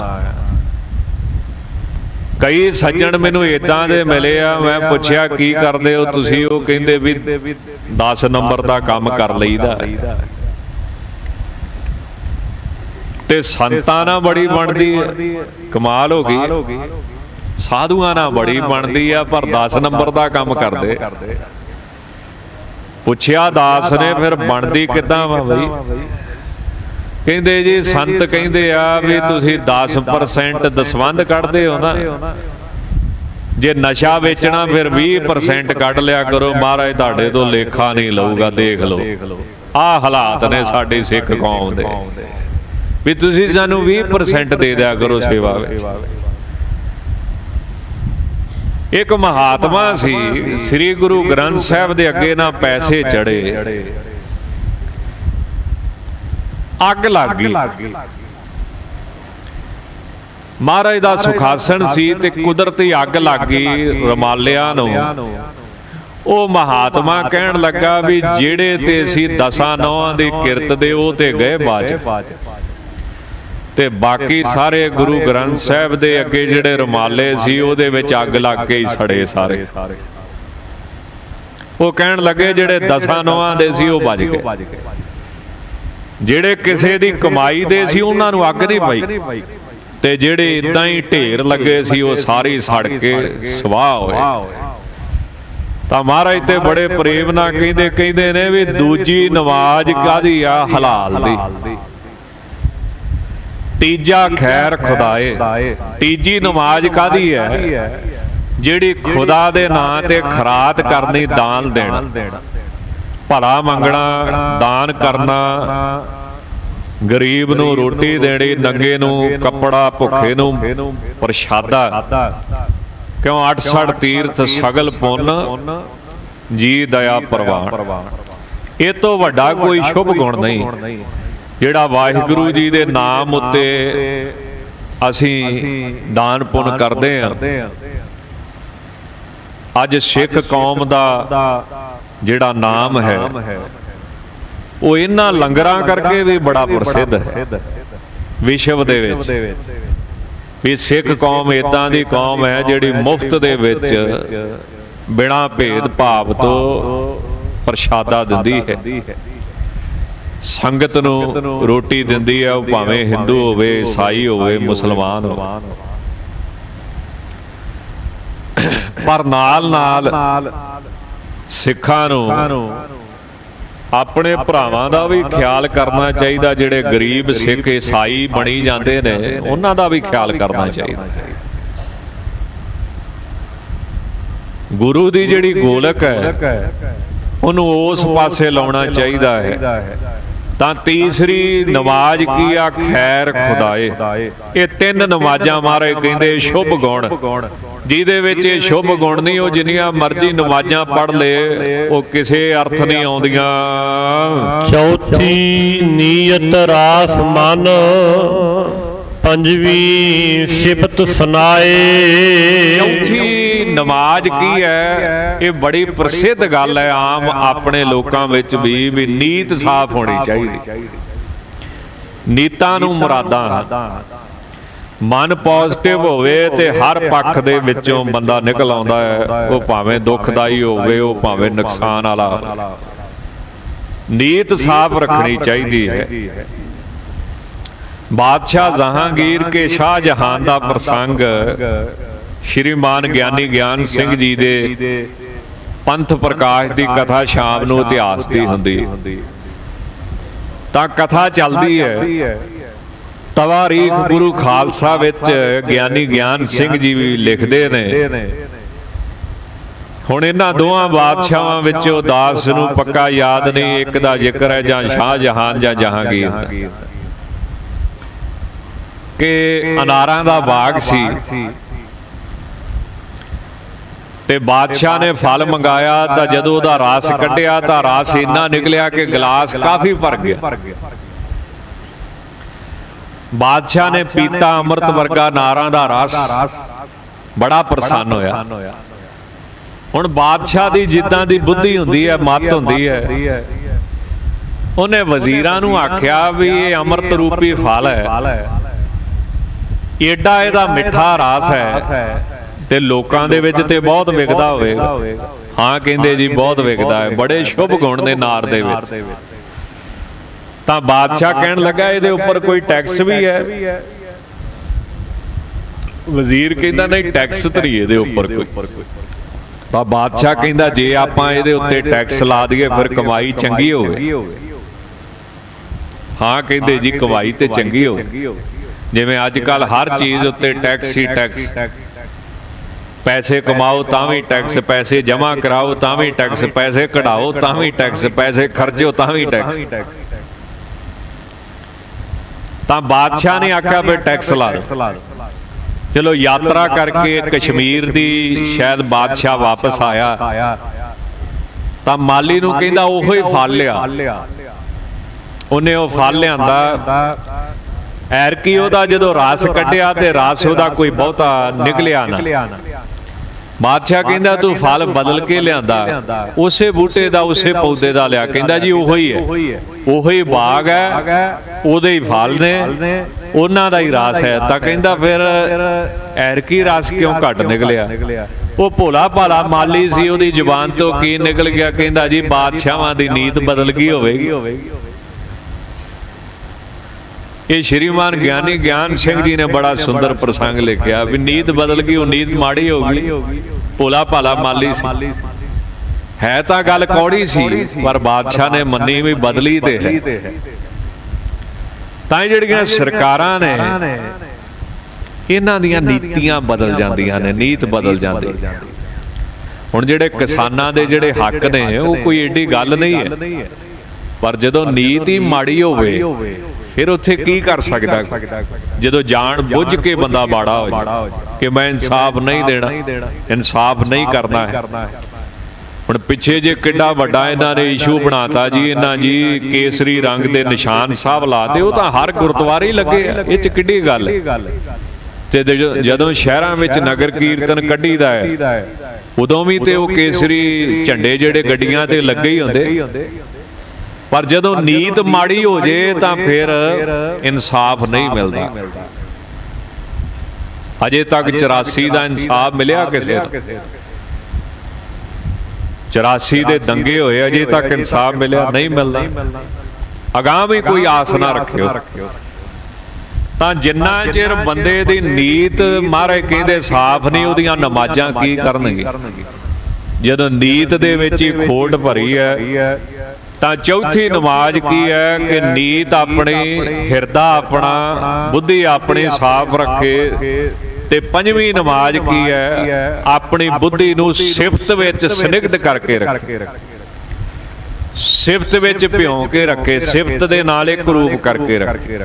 ਕਈ ਸੱਜਣ ਮੈਨੂੰ ਇਦਾਂ ਦੇ ਮਿਲੇ ਆ, ਮੈਂ ਪੁੱਛਿਆ ਕੀ ਕਰਦੇ ਹੋ ਤੁਸੀਂ, ਉਹ ਕਹਿੰਦੇ ਵੀ 10 ਨੰਬਰ ਦਾ ਕੰਮ ਕਰ ਲਈਦਾ। ਤੇ ਸੰਤਾਂ ਨਾਲ ਬੜੀ ਬਣਦੀ ਹੈ, ਕਮਾਲ ਹੋ ਗਈ। ਸਾਧੂਆਂ ਨਾਲ ਬੜੀ ਬਣਦੀ ਆ, ਪਰ 10 ਨੰਬਰ ਦਾ ਕੰਮ ਕਰਦੇ। ਪੁੱਛਿਆ ਦਾਸ ਨੇ ਫਿਰ ਬਣਦੀ ਕਿੱਦਾਂ ਵਾ ਬਈ? ਕਹਿੰਦੇ ਜੀ ਸੰਤ ਕਹਿੰਦੇ ਆ ਵੀ ਤੁਸੀਂ 10% ਦਸਵੰਧ ਕੱਢਦੇ ਹੋ ਨਾ, ਜੇ ਨਸ਼ਾ ਵੇਚਣਾ ਫਿਰ 20% ਕੱਢ ਲਿਆ ਕਰੋ, ਮਹਾਰਾਜ ਤੁਹਾਡੇ ਤੋਂ ਲੇਖਾ ਨਹੀਂ ਲਊਗਾ। ਦੇਖ ਲਓ ਆਹ ਹਾਲਾਤ ਨੇ ਸਾਡੀ ਸਿੱਖ ਕੌਮ ਦੇ, ਵੀ ਤੁਸੀਂ ਸਾਨੂੰ 20% ਦੇ ਦਿਆ ਕਰੋ ਸੇਵਾ ਵਿੱਚ। ਇੱਕ ਮਹਾਤਮਾ ਸੀ, ਸ੍ਰੀ ਗੁਰੂ ਗ੍ਰੰਥ ਸਾਹਿਬ ਦੇ ਅੱਗੇ ਨਾ ਪੈਸੇ ਚੜੇ, ਅੱਗ ਲੱਗ ਗਈ। ਮਹਾਰਾਜ ਦਾ ਸੁਖਾਸਣ ਸੀ ਤੇ ਕੁਦਰਤੀ ਅੱਗ ਲੱਗ ਗਈ ਰਮਾਲਿਆਂ ਨੂੰ। ਉਹ ਮਹਾਤਮਾ ਕਹਿਣ ਲੱਗਾ ਵੀ ਜਿਹੜੇ ਤੇ ਅਸੀਂ 10 ਨੌਆਂ ਦੀ ਕਿਰਤ ਦੇ, ਉਹ ਤੇ ਗਏ ਬਾਜ, ਤੇ ਬਾਕੀ ਸਾਰੇ ਗੁਰੂ ਗ੍ਰੰਥ ਸਾਹਿਬ ਦੇ ਅੱਗੇ ਜਿਹੜੇ ਰਮਾਲੇ ਸੀ ਉਹਦੇ ਵਿੱਚ ਅੱਗ ਲੱਗ ਕੇ ਹੀ ਸੜੇ ਸਾਰੇ। ਉਹ ਕਹਿਣ ਲੱਗੇ ਜਿਹੜੇ 10 ਨੌਆਂ ਦੇ ਸੀ ਉਹ ਬਚ ਗਏ, ਜਿਹੜੇ ਕਿਸੇ ਦੀ ਕਮਾਈ ਦੇ ਸੀ ਉਹਨਾਂ ਨੂੰ ਅੱਗ ਨਹੀਂ ਪਈ, ਤੇ ਜਿਹੜੇ ਇਦਾਂ ਹੀ ਢੇਰ ਲੱਗੇ ਸੀ ਉਹ ਸਾਰੇ ਸੜ ਕੇ ਸਵਾਹ ਹੋਏ। ਤਾਂ ਮਹਾਰਾਜ ਤੇ ਬੜੇ ਪ੍ਰੇਮ ਨਾਲ ਕਹਿੰਦੇ ਨੇ ਵੀ ਦੂਜੀ ਨਮਾਜ਼ ਕਾਹਦੀ ਆ, ਹਲਾਲ ਦੀ। ਤੀਜਾ ਖੈਰ ਖੁਦਾਏ, ਤੀਜੀ ਨਮਾਜ਼ ਕਾਹਦੀ ਹੈ, ਜਿਹੜੀ ਖੁਦਾ ਦੇ ਨਾਂ ਤੇ ਖਰਾਤ ਕਰਨੀ, ਦਾਨ ਦੇਣਾ, ਭਲਾ ਮੰਗਣਾ, ਦਾਨ ਕਰਨਾ, ਗਰੀਬ ਨੂੰ ਰੋਟੀ ਦੇਣੀ, ਨੰਗੇ ਨੂੰ ਕੱਪੜਾ, ਭੁੱਖੇ ਨੂੰ ਪ੍ਰਸ਼ਾਦਾ। ਕਿਉਂ 68 ਤੀਰਥ ਸਗਲ ਪੁੰਨ, ਜੀ ਦਇਆ ਪ੍ਰਵਾਨ। ਇਹ ਤੋਂ ਵੱਡਾ ਕੋਈ ਸ਼ੁਭ ਗੁਣ ਨਹੀਂ ਜਿਹੜਾ ਵਾਹਿਗੁਰੂ ਜੀ ਦੇ ਨਾਮ ਉੱਤੇ ਅਸੀਂ ਦਾਨ ਪੁੰਨ ਕਰਦੇ ਹਾਂ। ਅੱਜ ਸਿੱਖ ਕੌਮ ਦਾ ਜਿਹੜਾ ਨਾਮ ਹੈ ਉਹ ਇਹਨਾਂ ਲੰਗਰਾਂ ਕਰਕੇ ਵੀ ਬੜਾ ਪ੍ਰਸਿੱਧ ਹੈ ਵਿਸ਼ਵ ਦੇ ਵਿੱਚ, ਵੀ ਸਿੱਖ ਕੌਮ ਇਦਾਂ ਦੀ ਕੌਮ ਹੈ ਜਿਹੜੀ ਮੁਫਤ ਦੇ ਵਿੱਚ ਬਿਨਾਂ ਭੇਦ ਭਾਵ ਤੋਂ ਪ੍ਰਸ਼ਾਦਾ ਦਿੰਦੀ ਹੈ, ਸੰਗਤ ਨੂੰ ਰੋਟੀ ਦਿੰਦੀ ਹੈ, ਉਹ ਭਾਵੇਂ ਹਿੰਦੂ ਹੋਵੇ, ਈਸਾਈ ਹੋਵੇ, ਮੁਸਲਮਾਨ ਹੋਵੇ। ਪਰ ਨਾਲ ਸਿੱਖਾਂ ਨੂੰ ਆਪਣੇ ਭਰਾਵਾਂ ਦਾ ਵੀ ਖਿਆਲ ਕਰਨਾ ਚਾਹੀਦਾ। ਜਿਹੜੇ ਗਰੀਬ ਸਿੱਖ ਈਸਾਈ ਬਣੀ ਜਾਂਦੇ ਨੇ ਉਹਨਾਂ ਦਾ ਵੀ ਖਿਆਲ ਕਰਨਾ ਚਾਹੀਦਾ। ਗੁਰੂ ਦੀ ਜਿਹੜੀ ਗੋਲਕ ਹੈ ਉਹਨੂੰ ਉਸ ਪਾਸੇ ਲਾਉਣਾ ਚਾਹੀਦਾ ਹੈ। ਤਾਂ ਤੀਸਰੀ ਨਮਾਜ਼ ਕੀ ਆ? ਖੈਰ ਖੁਦਾਏ। ਇਹ ਤਿੰਨ ਨਮਾਜ਼ਾਂ ਮਹਾਰਾਜ ਕਹਿੰਦੇ ਸ਼ੁਭ ਗੁਣ, ਜਿਹਦੇ ਵਿੱਚ ਇਹ ਸ਼ੁਭ ਗੁਣ ਨਹੀਂ, ਉਹ ਜਿੰਨੀਆਂ ਮਰਜ਼ੀ ਨਮਾਜ਼ਾਂ ਪੜ੍ਹ ਲੇ ਉਹ ਕਿਸੇ ਅਰਥ ਨਹੀਂ ਆਉਂਦੀਆਂ। ਚੌਥੀ ਨੀਅਤ ਰਾਸ ਮਨ, ਪੰਜਵੀਂ ਸਿਫਤ ਸੁਨਾਏ। ਚੌਥੀ ਨਮਾਜ਼ ਕੀ ਹੈ? ਇਹ ਬੜੀ ਪ੍ਰਸਿੱਧ ਗੱਲ ਹੈ ਆਮ ਆਪਣੇ ਲੋਕਾਂ ਵਿੱਚ ਵੀ ਨੀਤ ਸਾਫ਼ ਹੋਣੀ ਚਾਹੀਦੀ। ਨੀਤਾਂ ਨੂੰ ਮੁਰਾਦਾਂ, ਮਨ ਪੋਜ਼ਿਟਿਵ ਹੋਵੇ ਤੇ ਹਰ ਪੱਖ ਦੇ ਵਿੱਚੋਂ ਬੰਦਾ ਨਿਕਲ ਆਉਂਦਾ ਹੈ, ਉਹ ਭਾਵੇਂ ਦੁਖਦਾਈ ਹੋਵੇ, ਉਹ ਭਾਵੇਂ ਨੁਕਸਾਨ ਵਾਲਾ। ਨੀਤ ਸਾਫ਼ ਰੱਖਣੀ ਚਾਹੀਦੀ ਹੈ। ਬਾਦਸ਼ਾਹ ਜਹਾਂਗੀਰ ਕੇ ਸ਼ਾਹਜਹਾਨ ਦਾ ਪ੍ਰਸੰਗ ਸ਼੍ਰੀਮਾਨ ਗਿਆਨੀ ਗਿਆਨ ਸਿੰਘ ਜੀ ਦੇ ਪੰਥ ਪ੍ਰਕਾਸ਼ ਦੀ ਕਥਾ ਸ਼ਾਮ ਨੂੰ ਇਤਿਹਾਸ ਦੀ ਹੁੰਦੀ ਤਾਂ ਕਥਾ ਚੱਲਦੀ ਹੈ। ਤਵਾਰੀਖ ਗੁਰੂ ਖਾਲਸਾ ਵਿੱਚ ਗਿਆਨੀ ਗਿਆਨ ਸਿੰਘ ਜੀ ਵੀ ਲਿਖਦੇ ਨੇ। ਹੁਣ ਇਹਨਾਂ ਦੋਹਾਂ ਬਾਦਸ਼ਾਹਾਂ ਵਿੱਚੋਂ ਦਾਸ ਨੂੰ ਪੱਕਾ ਯਾਦ ਨਹੀਂ, ਇੱਕ ਦਾ ਜ਼ਿਕਰ ਹੈ ਜਾਂ ਸ਼ਾਹਜਹਾਨ ਜਾਂ ਜਹਾਂਗੀਰ ਦਾ, ਕਿ ਅਨਾਰਾਂ ਦਾ ਬਾਗ ਸੀ ਤੇ ਬਾਦਸ਼ਾਹ ਨੇ ਫਲ ਮੰਗਾਇਆ ਤਾਂ ਜਦੋਂ ਉਹਦਾ ਰਸ ਕੱਢਿਆ ਤਾਂ ਰਸ ਇੰਨਾ ਨਿਕਲਿਆ ਕਿ ਗਲਾਸ ਕਾਫੀ ਭਰ ਗਿਆ। ਬਾਦਸ਼ਾਹ ਨੇ ਪੀਤਾ ਅੰਮ੍ਰਿਤ ਵਰਗਾ ਨਾਰਾਂ ਦਾ ਰਸ, ਬੜਾ ਪ੍ਰਸੰਨ ਹੋਇਆ। ਹੁਣ ਬਾਦਸ਼ਾਹ ਦੀ ਜਿੱਦਾਂ ਦੀ ਬੁੱਧੀ ਹੁੰਦੀ ਹੈ, ਮੱਤ ਹੁੰਦੀ ਹੈ, ਉਹਨੇ ਵਜ਼ੀਰਾਂ ਨੂੰ ਆਖਿਆ ਵੀ ਇਹ ਅੰਮ੍ਰਿਤ ਰੂਪੀ ਫਲ ਹੈ, ਏਡਾ ਇਹਦਾ ਮਿੱਠਾ ਰਸ ਹੈ ਤੇ ਲੋਕਾਂ ਦੇ ਵਿੱਚ ਤੇ ਬਹੁਤ ਵਿਕਦਾ ਹੋਵੇਗਾ। ਹਾਂ ਕਹਿੰਦੇ ਜੀ ਬਹੁਤ ਵਿਕਦਾ ਹੈ, ਬੜੇ ਸ਼ੁਭ ਗੁਣ ਨੇ ਨਾਰ ਦੇ ਵਿੱਚ। ਤਾਂ ਬਾਦਸ਼ਾਹ ਕਹਿਣ ਲੱਗਾ ਇਹਦੇ ਉੱਪਰ ਕੋਈ ਟੈਕਸ ਵੀ ਹੈ? ਵਜ਼ੀਰ ਕਹਿੰਦਾ ਨਹੀਂ, ਟੈਕਸ ਧਰੀ ਇਹਦੇ ਉੱਪਰ ਕੋਈ। ਤਾਂ ਬਾਦਸ਼ਾਹ ਕਹਿੰਦਾ ਜੇ ਆਪਾਂ ਇਹਦੇ ਉੱਤੇ ਟੈਕਸ ਲਾ ਦਈਏ ਫਿਰ ਕਮਾਈ ਚੰਗੀ ਹੋਵੇ। ਹਾਂ ਕਹਿੰਦੇ ਜੀ ਕਮਾਈ ਤੇ ਚੰਗੀ ਹੋਵੇ। ਜਿਵੇਂ ਅੱਜ ਕੱਲ ਹਰ ਚੀਜ਼ ਉੱਤੇ ਟੈਕਸ ਹੀ ਟੈਕਸ, ਪੈਸੇ ਕਮਾਓ ਤਾਂ ਵੀ ਟੈਕਸ, ਪੈਸੇ ਜਮ੍ਹਾਂ ਕਰਾਓ ਤਾਂ ਵੀ ਟੈਕਸ, ਪੈਸੇ ਕਢਾਓ ਤਾਂ ਵੀ ਟੈਕਸ, ਪੈਸੇ ਖਰਚੋ ਤਾਂ ਵੀ ਟੈਕਸ। ਤਾਂ ਬਾਦਸ਼ਾਹ ਨੇ ਆਖਿਆ ਵੀ ਟੈਕਸ ਲਾ ਦਿਓ। ਚਲੋ ਯਾਤਰਾ ਕਰਕੇ ਕਸ਼ਮੀਰ ਦੀ ਸ਼ਾਇਦ ਬਾਦਸ਼ਾਹ ਵਾਪਸ ਆਇਆ ਤਾਂ ਮਾਲੀ ਨੂੰ ਕਹਿੰਦਾ ਉਹੋ ਹੀ ਫਲ ਲਿਆ। ਉਹਨੇ ਉਹ ਫਲ ਲਿਆਂਦਾ। ਐਰਕੀ ਉਹਦਾ ਜਦੋਂ ਰਸ ਕੱਢਿਆ ਤੇ ਰਸ ਉਹਦਾ ਕੋਈ ਬਹੁਤਾ ਨਿਕਲਿਆ ਨਾ। ਬਾਦਸ਼ਾਹ ਕਹਿੰਦਾ ਤੂੰ ਫਲ ਬਦਲ ਕੇ ਲਿਆਂਦਾ, ਉਸੇ ਬੂਟੇ ਦਾ ਉਸੇ ਪੌਦੇ ਦਾ ਲਿਆ। ਕਹਿੰਦਾ ਜੀ ਉਹੋ ਹੀ ਹੈ, ਉਹੋ ਹੀ ਬਾਗ ਹੈ, ਉਹਦੇ ਹੀ ਫਲ ਨੇ, ਉਹਨਾਂ ਦਾ ਹੀ ਰਸ ਹੈ। ਤਾਂ ਕਹਿੰਦਾ ਫਿਰ ਐਰਕੀ ਰਸ ਕਿਉਂ ਘੱਟ ਨਿਕਲਿਆ? ਉਹ ਭੋਲਾ ਭਾਲਾ ਮਾਲੀ ਸੀ, ਉਹਦੀ ਜ਼ੁਬਾਨ ਤੋਂ ਕੀ ਨਿਕਲ ਗਿਆ? ਕਹਿੰਦਾ ਜੀ ਬਾਦਸ਼ਾਹਾਂ ਦੀ ਨੀਤ ਬਦਲ ਗਈ ਹੋਵੇਗੀ। ਇਹ ਸ਼੍ਰੀਮਾਨ ਗਿਆਨੀ ਗਿਆਨ ਸਿੰਘ ਜੀ ਨੇ ਬੜਾ ਸੁੰਦਰ ਪ੍ਰਸੰਗ ਲਿਖਿਆ ਵੀ ਨੀਤ ਬਦਲ ਗਈ, ਉਹ ਨੀਤ ਮਾੜੀ ਹੋ ਗਈ। ਭੋਲਾ ਭਾਲਾ ਮਾਲੀ ਸੀ, ਹੈ ਤਾਂ ਗੱਲ ਕੌੜੀ ਸੀ ਪਰ ਬਾਦਸ਼ਾਹ ਨੇ ਮੰਨੀ ਵੀ ਬਦਲੀ ਤੇ ਹੈ। ਤਾਂ ਜਿਹੜੀਆਂ ਸਰਕਾਰਾਂ ਨੇ ਇਹਨਾਂ ਦੀਆਂ ਨੀਤੀਆਂ ਬਦਲ ਜਾਂਦੀਆਂ ਨੇ, ਨੀਤ ਬਦਲ ਜਾਂਦੀ। ਹੁਣ ਜਿਹੜੇ ਕਿਸਾਨਾਂ ਦੇ ਜਿਹੜੇ ਹੱਕ ਨੇ ਉਹ ਕੋਈ ਏਡੀ ਗੱਲ ਨਹੀਂ ਹੈ, ਪਰ ਜਦੋਂ ਨੀਤ ਹੀ ਮਾੜੀ ਹੋਵੇ ਫਿਰ ਉੱਥੇ ਕੀ ਕਰ ਸਕਦਾ ਜਦੋਂ ਜਾਣ ਬੁੱਝ ਕੇ ਬੰਦਾ ਬਾੜਾ ਹੋ ਜਾਏ ਕਿ ਮੈਂ ਇਨਸਾਫ ਨਹੀਂ ਦੇਣਾ, ਇਨਸਾਫ ਨਹੀਂ ਕਰਨਾ ਹੈ। ਹੁਣ ਪਿੱਛੇ ਜੇ ਕਿੱਡਾ ਵੱਡਾ ਇਹਨਾਂ ਨੇ ਇਸ਼ੂ ਬਣਾਤਾ ਜੀ, ਇਹਨਾਂ ਜੀ ਕੇਸਰੀ ਰੰਗ ਦੇ ਨਿਸ਼ਾਨ ਸਾਹਿਬ ਲਾਤੇ, ਉਹ ਤਾਂ ਹਰ ਗੁਰਦੁਆਰੇ ਹੀ ਲੱਗੇ ਆ, ਇਹ 'ਚ ਕਿੱਡੀ ਗੱਲ ਹੈ। ਤੇ ਜਦੋਂ ਸ਼ਹਿਰਾਂ ਵਿੱਚ ਨਗਰ ਕੀਰਤਨ ਕੱਢੀਦਾ ਹੈ ਉਦੋਂ ਵੀ ਤੇ ਉਹ ਕੇਸਰੀ ਝੰਡੇ ਜਿਹੜੇ ਗੱਡੀਆਂ ਤੇ ਲੱਗੇ ਹੀ ਹੁੰਦੇ, ਪਰ ਜਦੋਂ ਨੀਤ ਮਾੜੀ ਹੋ ਜੇ ਤਾਂ ਫਿਰ ਇਨਸਾਫ ਨਹੀਂ ਮਿਲਦਾ। ਅਜੇ ਤੱਕ 84 ਦਾ ਇਨਸਾਫ ਮਿਲਿਆ ਕਿਸੇ ਨੂੰ? 84 ਦੇ ਦੰਗੇ ਹੋਏ, ਅਜੇ ਤੱਕ ਇਨਸਾਫ ਮਿਲਿਆ ਨਹੀਂ ਮਿਲਦਾ। ਅਗਾਂਹ ਵੀ ਕੋਈ ਆਸ ਨਾ ਰੱਖਿਓ। ਤਾਂ ਜਿੰਨਾ ਚਿਰ ਬੰਦੇ ਦੀ ਨੀਤ ਮਹਾਰਾਜ ਕਹਿੰਦੇ ਸਾਫ਼ ਨਹੀਂ, ਉਹਦੀਆਂ ਨਮਾਜ਼ਾਂ ਕੀ ਕਰਨਗੇ? ਜਦੋਂ ਨੀਤ ਦੇ ਵਿੱਚ ਹੀ ਖੋਟ ਭਰੀ ਹੈ ਤਾਂ ਚੌਥੀ ਨਮਾਜ਼ ਕੀ ਹੈ ਕਿ ਨੀਤ ਆਪਣੀ, ਹਿਰਦਾ ਆਪਣਾ, ਬੁੱਧੀ ਆਪਣੀ ਸਾਫ਼ ਰੱਖੇ। ਤੇ ਪੰਜਵੀਂ ਨਮਾਜ਼ ਕੀ ਹੈ? ਆਪਣੀ ਬੁੱਧੀ ਨੂੰ ਸਿਫਤ ਵਿੱਚ ਸਨਿਗਧ ਕਰਕੇ ਰੱਖੇ, ਸਿਫਤ ਵਿੱਚ ਭਿਉਂ ਕੇ ਰੱਖੇ, ਸਿਫਤ ਦੇ ਨਾਲ ਇੱਕ ਰੂਪ ਕਰਕੇ ਰੱਖੇ,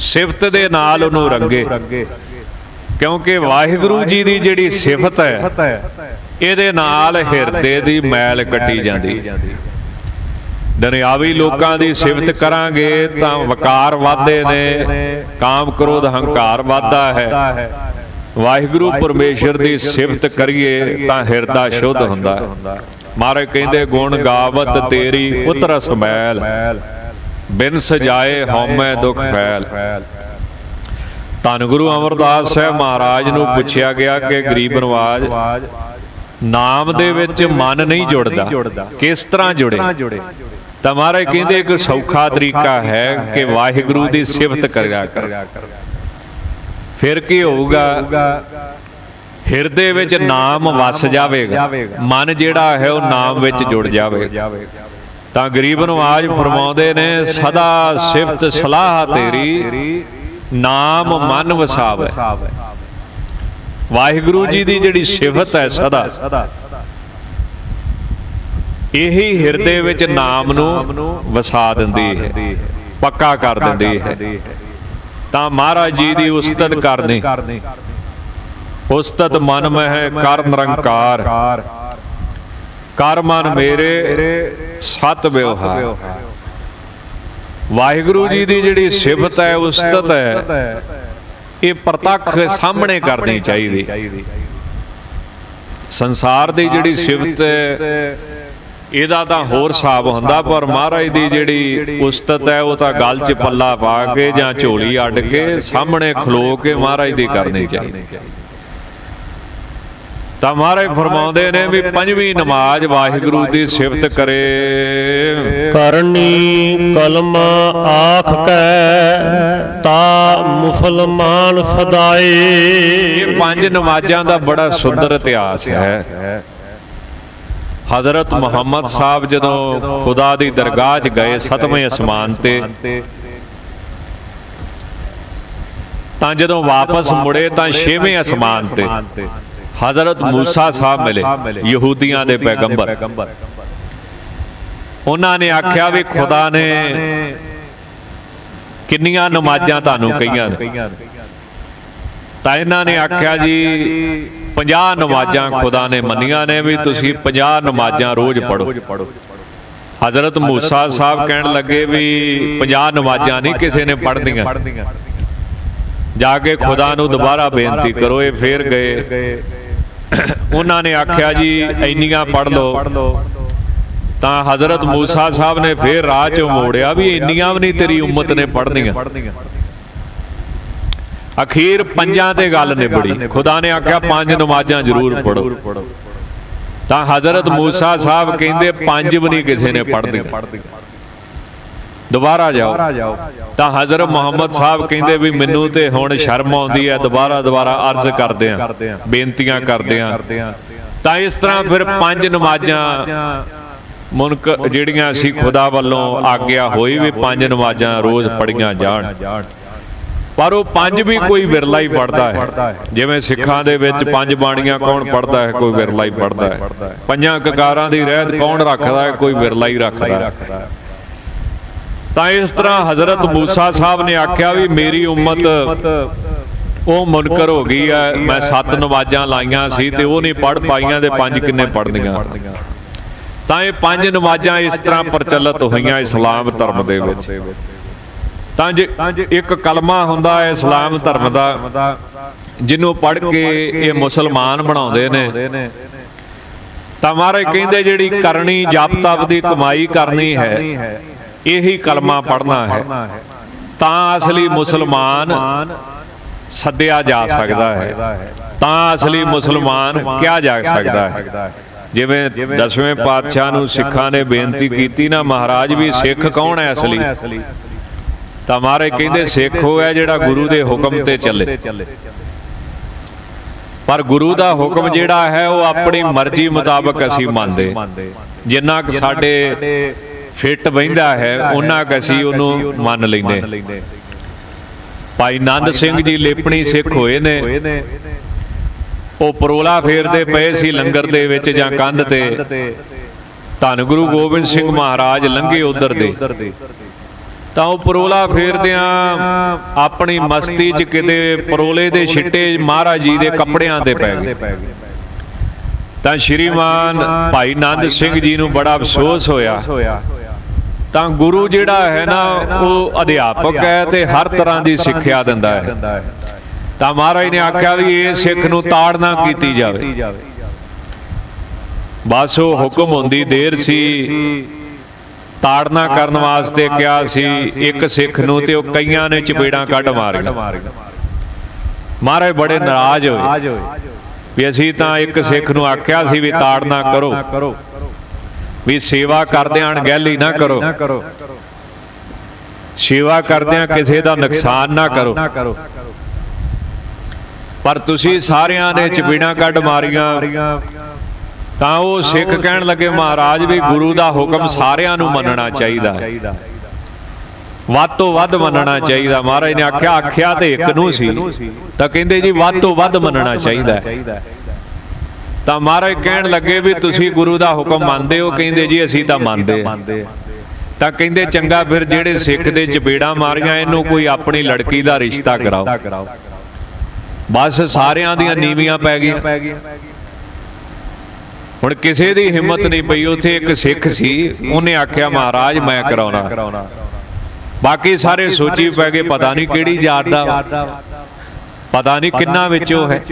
ਸਿਫਤ ਦੇ ਨਾਲ ਉਹਨੂੰ ਰੰਗੇ। ਕਿਉਂਕਿ ਵਾਹਿਗੁਰੂ ਜੀ ਦੀ ਜਿਹੜੀ ਸਿਫਤ ਹੈ ਇਹਦੇ ਨਾਲ ਹਿਰਦੇ ਦੀ ਮੈਲ ਕੱਟੀ ਜਾਂਦੀ। ਦੁਨਿਆਵੀ ਲੋਕਾਂ ਦੀ ਸਿਫਤ ਕਰਾਂਗੇ ਤਾਂ ਵਕਾਰ ਵੱਧਦੇ ਨੇ, ਕਾਮ ਕ੍ਰੋਧ ਹੰਕਾਰ ਵੱਧਦਾ ਹੈ। ਵਾਹਿਗੁਰੂ ਪਰਮੇਸ਼ਰ ਦੀ ਸਿਫਤ ਕਰੀਏ ਤਾਂ ਹਿਰਦਾ ਸ਼ੁੱਧ ਹੁੰਦਾ। ਮਹਾਰਾਜ ਕਹਿੰਦੇ ਗੁਣ ਗਾਵਤ ਤੇਰੀ ਉਤਰਸ ਮੈਲ, ਬਿਨ ਸਜਾਏ ਹਉਮੈ ਦੁਖ ਫੈਲ। ਧੰਨ ਗੁਰੂ ਅਮਰਦਾਸ ਸਾਹਿਬ ਮਹਾਰਾਜ ਨੂੰ ਪੁੱਛਿਆ ਗਿਆ ਕਿ ਗਰੀਬ ਨਵਾਜ, ਨਾਮ ਦੇ ਵਿੱਚ ਮਨ ਨਹੀਂ ਜੁੜਦਾ, ਕਿਸ ਤਰ੍ਹਾਂ ਜੁੜੇ? ਤਾਂ ਮਹਾਰਾਜ ਕਹਿੰਦੇ ਇੱਕ ਸੌਖਾ ਤਰੀਕਾ ਹੈ ਕਿ ਵਾਹਿਗੁਰੂ ਦੀ ਸਿਫਤ ਕਰਿਆ ਕਰ। ਫਿਰ ਕੀ ਹੋਊਗਾ? ਹਿਰਦੇ ਵਿੱਚ ਨਾਮ ਵਸ ਜਾਵੇਗਾ, ਮਨ ਜਿਹੜਾ ਹੈ ਉਹ ਨਾਮ ਵਿੱਚ ਜੁੜ ਜਾਵੇਗਾ। ਤਾਂ ਗਰੀਬ ਨਵਾਜ ਫਰਮਾਉਂਦੇ ਨੇ ਸਦਾ ਸਿਫਤ ਸਲਾਹ ਤੇਰੀ, ਨਾਮ ਮਨ ਵਸਾਵੇ। ਵਾਹਿਗੁਰੂ ਜੀ ਦੀ ਜਿਹੜੀ ਸਿਫਤ ਹੈ ਸਦਾ, ਇਹੀ ਹਿਰਦੇ ਵਿੱਚ ਨਾਮ ਨੂੰ ਵਸਾ ਦਿੰਦੀ ਹੈ, ਪੱਕਾ ਕਰ ਦਿੰਦੀ ਹੈ। ਤਾਂ ਮਹਾਰਾਜ ਜੀ ਦੀ ਉਸਤਤ ਕਰਨੀ, ਉਸਤਤ ਮਨ ਮਹਿ ਕਰ ਨਿਰੰਕਾਰ, ਕਰ ਮਨ ਮੇਰੇ ਸਤ ਵਿਵਹਾਰ। ਵਾਹਿਗੁਰੂ ਜੀ ਦੀ ਜਿਹੜੀ ਸਿਫਤ ਹੈ, ਉਸਤਤ ਹੈ, ਇਹ ਪ੍ਰਤੱਖ ਸਾਹਮਣੇ ਕਰਨੀ ਚਾਹੀਦੀ। ਸੰਸਾਰ ਦੀ ਜਿਹੜੀ ਸਿਫਤ ਹੈ ਇਹਦਾ ਤਾਂ ਹੋਰ ਹਿਸਾਬ ਹੁੰਦਾ, ਪਰ ਮਹਾਰਾਜ ਦੀ ਜਿਹੜੀ ਉਸਤਤ ਹੈ ਉਹ ਤਾਂ ਗਲ 'ਚ ਪੱਲਾ ਪਾ ਕੇ ਜਾਂ ਝੋਲੀ ਅੱਡ ਕੇ ਸਾਹਮਣੇ ਖਲੋ ਕੇ ਮਹਾਰਾਜ ਦੀ ਕਰਨੀ ਚਾਹੀਦੀ। ਤਾਂ ਮਹਾਰਾਜ ਫਰਮਾਉਂਦੇ ਨੇ ਵੀ ਪੰਜਵੀਂ ਨਮਾਜ਼ ਵਾਹਿਗੁਰੂ ਦੀ ਸਿਫਤ ਕਰੇ। ਕਰਨੀ ਕਲਮ ਆਖ ਕੈ ਤਾ ਮੁਸਲਮਾਨ ਸਦਾਏ। ਇਹ ਪੰਜ ਨਮਾਜ਼ਾਂ ਦਾ ਬੜਾ ਸੁੰਦਰ ਇਤਿਹਾਸ ਹੈ। ਹਜ਼ਰਤ ਮੁਹੰਮਦ ਸਾਹਿਬ ਜਦੋਂ ਖੁਦਾ ਦੀ ਦਰਗਾਹ 'ਚ ਗਏ 7ਵੇਂ ਅਸਮਾਨ ਤੇ, ਤਾਂ ਜਦੋਂ ਵਾਪਸ ਮੁੜੇ ਤਾਂ 6ਵੇਂ ਅਸਮਾਨ ਤੇ ਹਜ਼ਰਤ ਮੂਸਾ ਸਾਹਿਬ ਮਿਲੇ, ਯਹੂਦੀਆਂ ਦੇ ਪੈਗੰਬਰ। ਉਹਨਾਂ ਨੇ ਆਖਿਆ ਵੀ ਖੁਦਾ ਨੇ ਕਿੰਨੀਆਂ ਨਮਾਜ਼ਾਂ ਤੁਹਾਨੂੰ ਕਹੀਆਂ ਨੇ? ਤਾਂ ਇਹਨਾਂ ਨੇ ਆਖਿਆ ਜੀ 50 ਨਮਾਜ਼ਾਂ ਖੁਦਾ ਨੇ ਮੰਨੀਆਂ ਨੇ, ਵੀ ਤੁਸੀਂ 50 ਨਮਾਜ਼ਾਂ ਰੋਜ਼ ਪੜੋ। ਹਜ਼ਰਤ ਮੂਸਾ ਸਾਹਿਬ ਕਹਿਣ ਲੱਗੇ ਵੀ 50 ਨਮਾਜ਼ਾਂ ਨਹੀਂ ਕਿਸੇ ਨੇ ਪੜ੍ਹਨੀਆਂ, ਜਾ ਕੇ ਖੁਦਾ ਨੂੰ ਦੁਬਾਰਾ ਬੇਨਤੀ ਕਰੋ। ਇਹ ਫੇਰ ਗਏ, ਉਹਨਾਂ ਨੇ ਆਖਿਆ ਜੀ ਇੰਨੀਆਂ ਪੜ੍ਹ ਲਓ। ਤਾਂ ਹਜ਼ਰਤ ਮੂਸਾ ਸਾਹਿਬ ਨੇ ਫੇਰ ਰਾਹ 'ਚੋਂ ਮੋੜਿਆ ਵੀ ਇੰਨੀਆਂ ਵੀ ਨਹੀਂ ਤੇਰੀ ਉਮਤ ਨੇ ਪੜ੍ਹਨੀਆਂ। ਅਖੀਰ ਪੰਜਾਂ ਤੇ ਗੱਲ ਨਿਬੜੀ। ਖੁਦਾ ਨੇ ਆਖਿਆ 5 ਨਮਾਜ਼ਾਂ ਜ਼ਰੂਰ ਪੜੋ। ਤਾਂ ਹਜ਼ਰਤ ਮੂਸਾ ਸਾਹਿਬ ਕਹਿੰਦੇ 5 ਵੀ ਨਹੀਂ ਕਿਸੇ ਨੇ ਪੜ੍ਹਦੀਆਂ, ਦੁਬਾਰਾ ਜਾਓ। ਤਾਂ ਹਜ਼ਰਤ ਮੁਹੰਮਦ ਸਾਹਿਬ ਕਹਿੰਦੇ ਵੀ ਮੈਨੂੰ ਤੇ ਹੁਣ ਸ਼ਰਮ ਆਉਂਦੀ ਹੈ, ਦੁਬਾਰਾ ਅਰਜ਼ ਕਰਦੇ ਆਂ, ਬੇਨਤੀਆਂ ਕਰਦੇ ਆਂ। ਤਾਂ ਇਸ ਤਰ੍ਹਾਂ ਫਿਰ 5 ਨਮਾਜ਼ਾਂ ਜਿਹੜੀਆਂ ਸੀ ਖੁਦਾ ਵੱਲੋਂ ਆਗਿਆ ਹੋਈ ਵੀ 5 ਨਮਾਜ਼ਾਂ ਰੋਜ਼ ਪੜ੍ਹੀਆਂ ਜਾਣ। ਪਰ ਉਹ 5 ਵੀ ਕੋਈ ਵਿਰਲਾ ਹੀ ਪੜ੍ਹਦਾ ਹੈ। ਜਿਵੇਂ ਸਿੱਖਾਂ ਦੇ ਵਿੱਚ 5 ਬਾਣੀਆਂ ਕੌਣ ਪੜ੍ਹਦਾ ਹੈ? ਕੋਈ ਵਿਰਲਾ ਹੀ ਪੜ੍ਹਦਾ ਹੈ। 5 ਕਕਾਰਾਂ ਦੀ ਰਹਿਤ ਕੌਣ ਰੱਖਦਾ ਹੈ? ਕੋਈ ਵਿਰਲਾ ਹੀ ਰੱਖਦਾ ਹੈ। ਤਾਂ ਇਸ ਤਰ੍ਹਾਂ ਹਜ਼ਰਤ ਮੂਸਾ ਸਾਹਿਬ ਨੇ ਆਖਿਆ ਵੀ ਮੇਰੀ ਉਮਤ ਉਹ ਮੁਨਕਰ ਹੋ ਗਈ ਹੈ। ਮੈਂ 7 ਨਮਾਜ਼ਾਂ ਲਾਈਆਂ ਸੀ ਤੇ ਉਹ ਨਹੀਂ ਪੜ੍ਹ ਪਾਈਆਂ ਤੇ 5 ਕਿੰਨੇ ਪੜ੍ਹਨੀਆਂ। ਤਾਂ ਇਹ 5 ਨਮਾਜ਼ਾਂ ਇਸ ਤਰ੍ਹਾਂ ਪ੍ਰਚਲਿਤ ਹੋਈਆਂ ਇਸਲਾਮ ਧਰਮ ਦੇ ਵਿੱਚ। ਤਾਂ ਜੇ ਇੱਕ ਕਲਮਾ ਹੁੰਦਾ ਹੈ ਇਸਲਾਮ ਧਰਮ ਦਾ, ਜਿਹਨੂੰ ਪੜ੍ਹ ਕੇ ਇਹ ਮੁਸਲਮਾਨ ਬਣਾਉਂਦੇ ਨੇ। ਤਾਂ ਮਹਾਰਾਜ ਕਹਿੰਦੇ ਜਿਹੜੀ ਕਰਨੀ ਜਪ ਤਪ ਦੀ ਕਮਾਈ ਕਰਨੀ ਹੈ, ਇਹੀ ਕਲਮਾ ਪੜ੍ਹਨਾ ਹੈ, ਤਾਂ ਅਸਲੀ ਮੁਸਲਮਾਨ ਸੱਦਿਆ ਜਾ ਸਕਦਾ ਹੈ, ਤਾਂ ਅਸਲੀ ਮੁਸਲਮਾਨ ਕਿਹਾ ਜਾ ਸਕਦਾ ਹੈ। ਜਿਵੇਂ 10ਵੇਂ ਪਾਤਸ਼ਾਹ ਨੂੰ ਸਿੱਖਾਂ ਨੇ ਬੇਨਤੀ ਕੀਤੀ ਨਾ, ਮਹਾਰਾਜ ਵੀ ਸਿੱਖ ਕੌਣ ਹੈ ਅਸਲੀ? ਤਾਂ ਮਹਾਰਾਜ ਕਹਿੰਦੇ ਸਿੱਖ ਉਹ ਹੈ ਜਿਹੜਾ ਗੁਰੂ ਦੇ ਹੁਕਮ ਤੇ ਚੱਲੇ। ਪਰ ਗੁਰੂ ਦਾ ਹੁਕਮ ਜਿਹੜਾ ਹੈ ਉਹ ਆਪਣੀ ਮਰਜ਼ੀ ਮੁਤਾਬਕ ਅਸੀਂ ਮੰਨਦੇ। ਜਿੰਨਾ ਕੁ ਸਾਡੇ ਫਿੱਟ ਬਹਿੰਦਾ ਹੈ ਉਹਨਾਂ ਕੁ ਅਸੀਂ ਉਹਨੂੰ ਮੰਨ ਲੈਂਦੇ। ਭਾਈ ਨੰਦ ਸਿੰਘ ਜੀ ਲੇਪਣੀ ਸਿੱਖ ਹੋਏ ਨੇ, ਉਹ ਪਰੋਲਾ ਫੇਰਦੇ ਪਏ ਸੀ ਲੰਗਰ ਦੇ ਵਿੱਚ ਜਾਂ ਕੰਧ ਤੇ। ਧੰਨ ਗੁਰੂ ਗੋਬਿੰਦ ਸਿੰਘ ਮਹਾਰਾਜ ਲੰਘੇ ਉਧਰ ਦੇ, ਤਾਂ ਉਹ ਪਰੋਲਾ ਫੇਰਦਿਆਂ ਆਪਣੀ ਮਸਤੀ 'ਚ ਕਿਤੇ ਪਰੋਲੇ ਦੇ ਛਿੱਟੇ ਮਹਾਰਾਜ ਜੀ ਦੇ ਕੱਪੜਿਆਂ ਤੇ ਪੈ ਗਏ। ਤਾਂ ਸ਼੍ਰੀਮਾਨ ਭਾਈ ਨੰਦ ਸਿੰਘ ਜੀ ਨੂੰ ਬੜਾ ਅਫਸੋਸ ਹੋਇਆ। ਤਾਂ ਗੁਰੂ ਜਿਹੜਾ ਹੈ ਨਾ ਉਹ ਅਧਿਆਪਕ ਹੈ ਤੇ ਹਰ ਤਰ੍ਹਾਂ ਦੀ ਸਿੱਖਿਆ ਦਿੰਦਾ ਹੈ। ਤਾਂ ਮਹਾਰਾਜ ਨੇ ਆਖਿਆ ਵੀ ਇਹ ਸਿੱਖ ਨੂੰ ਤਾੜ ਨਾ ਕੀਤੀ ਜਾਵੇ। ਬਸ ਉਹ ਹੁਕਮ ਹੁੰਦੀ ਦੇਰ ਸੀ, ਤਾੜਨਾ ਕਰਨ ਵਾਸਤੇ ਕਿਹਾ ਸੀ ਇੱਕ ਸਿੱਖ ਨੂੰ, ਤੇ ਉਹ ਕਈਆਂ ਨੇ ਚਪੇੜਾਂ ਕੱਢ ਮਾਰੀਆਂ। ਮਹਾਰਾਜ ਬੜੇ ਨਾਰਾਜ਼ ਹੋਏ ਵੀ ਅਸੀਂ ਤਾਂ ਇੱਕ ਸਿੱਖ ਨੂੰ ਆਖਿਆ ਸੀ ਵੀ ਤਾੜਨਾ ਕਰੋ, ਵੀ ਸੇਵਾ ਕਰਦਿਆਂ ਅਣਗਹਿਲੀ ਨਾ ਕਰੋ, ਸੇਵਾ ਕਰਦਿਆਂ ਕਿਸੇ ਦਾ ਨੁਕਸਾਨ ਨਾ ਕਰੋ। ਪਰ ਤੁਸੀਂ ਸਾਰਿਆਂ ਨੇ ਚਪੇੜਾਂ ਕੱਢ ਮਾਰੀਆਂ। ਤਾਂ ਉਹ ਸਿੱਖ ਕਹਿਣ ਲੱਗੇ ਮਹਾਰਾਜ ਵੀ ਗੁਰੂ ਦਾ ਹੁਕਮ ਸਾਰਿਆਂ ਨੂੰ ਮੰਨਣਾ ਚਾਹੀਦਾ, ਵੱਧ ਤੋਂ ਵੱਧ ਮੰਨਣਾ ਚਾਹੀਦਾ। ਮਹਾਰਾਜ ਨੇ ਆਖਿਆ ਤੇ ਇੱਕ ਨੂੰ ਸੀ, ਤਾਂ ਕਹਿੰਦੇ ਜੀ ਵੱਧ ਤੋਂ ਵੱਧ ਮੰਨਣਾ ਚਾਹੀਦਾ। ਤਾਂ ਮਹਾਰਾਜ ਕਹਿਣ ਲੱਗੇ ਵੀ ਤੁਸੀਂ ਗੁਰੂ ਦਾ ਹੁਕਮ ਮੰਨਦੇ ਹੋ? ਕਹਿੰਦੇ ਜੀ ਅਸੀਂ ਤਾਂ ਮੰਨਦੇ। ਤਾਂ ਕਹਿੰਦੇ ਚੰਗਾ ਫਿਰ ਜਿਹੜੇ ਸਿੱਖ ਦੇ ਚਪੇੜਾਂ ਮਾਰੀਆਂ ਇਹਨੂੰ ਕੋਈ ਆਪਣੀ ਲੜਕੀ ਦਾ ਰਿਸ਼ਤਾ ਕਰਾਓ। ਬਸ ਸਾਰਿਆਂ ਦੀਆਂ ਨੀਵੀਆਂ ਪੈ ਗਈਆਂ। ਹੁਣ ਕਿਸੇ ਦੀ ਹਿੰਮਤ ਨਹੀਂ ਪਈ। ਉੱਥੇ ਇੱਕ ਸਿੱਖ ਸੀ, ਉਹਨੇ ਆਖਿਆ ਮਹਾਰਾਜ ਮੈਂ ਕਰਾਉਣਾ। ਬਾਕੀ ਸਾਰੇ ਸੋਚੀ ਪੈ ਗਏ ਪਤਾ ਨਹੀਂ ਕਿਹੜੀ ਜਾਤ ਦਾ, ਪਤਾ ਨਹੀਂ ਕਿੰਨਾ ਵਿੱਚੋਂ ਹੈ,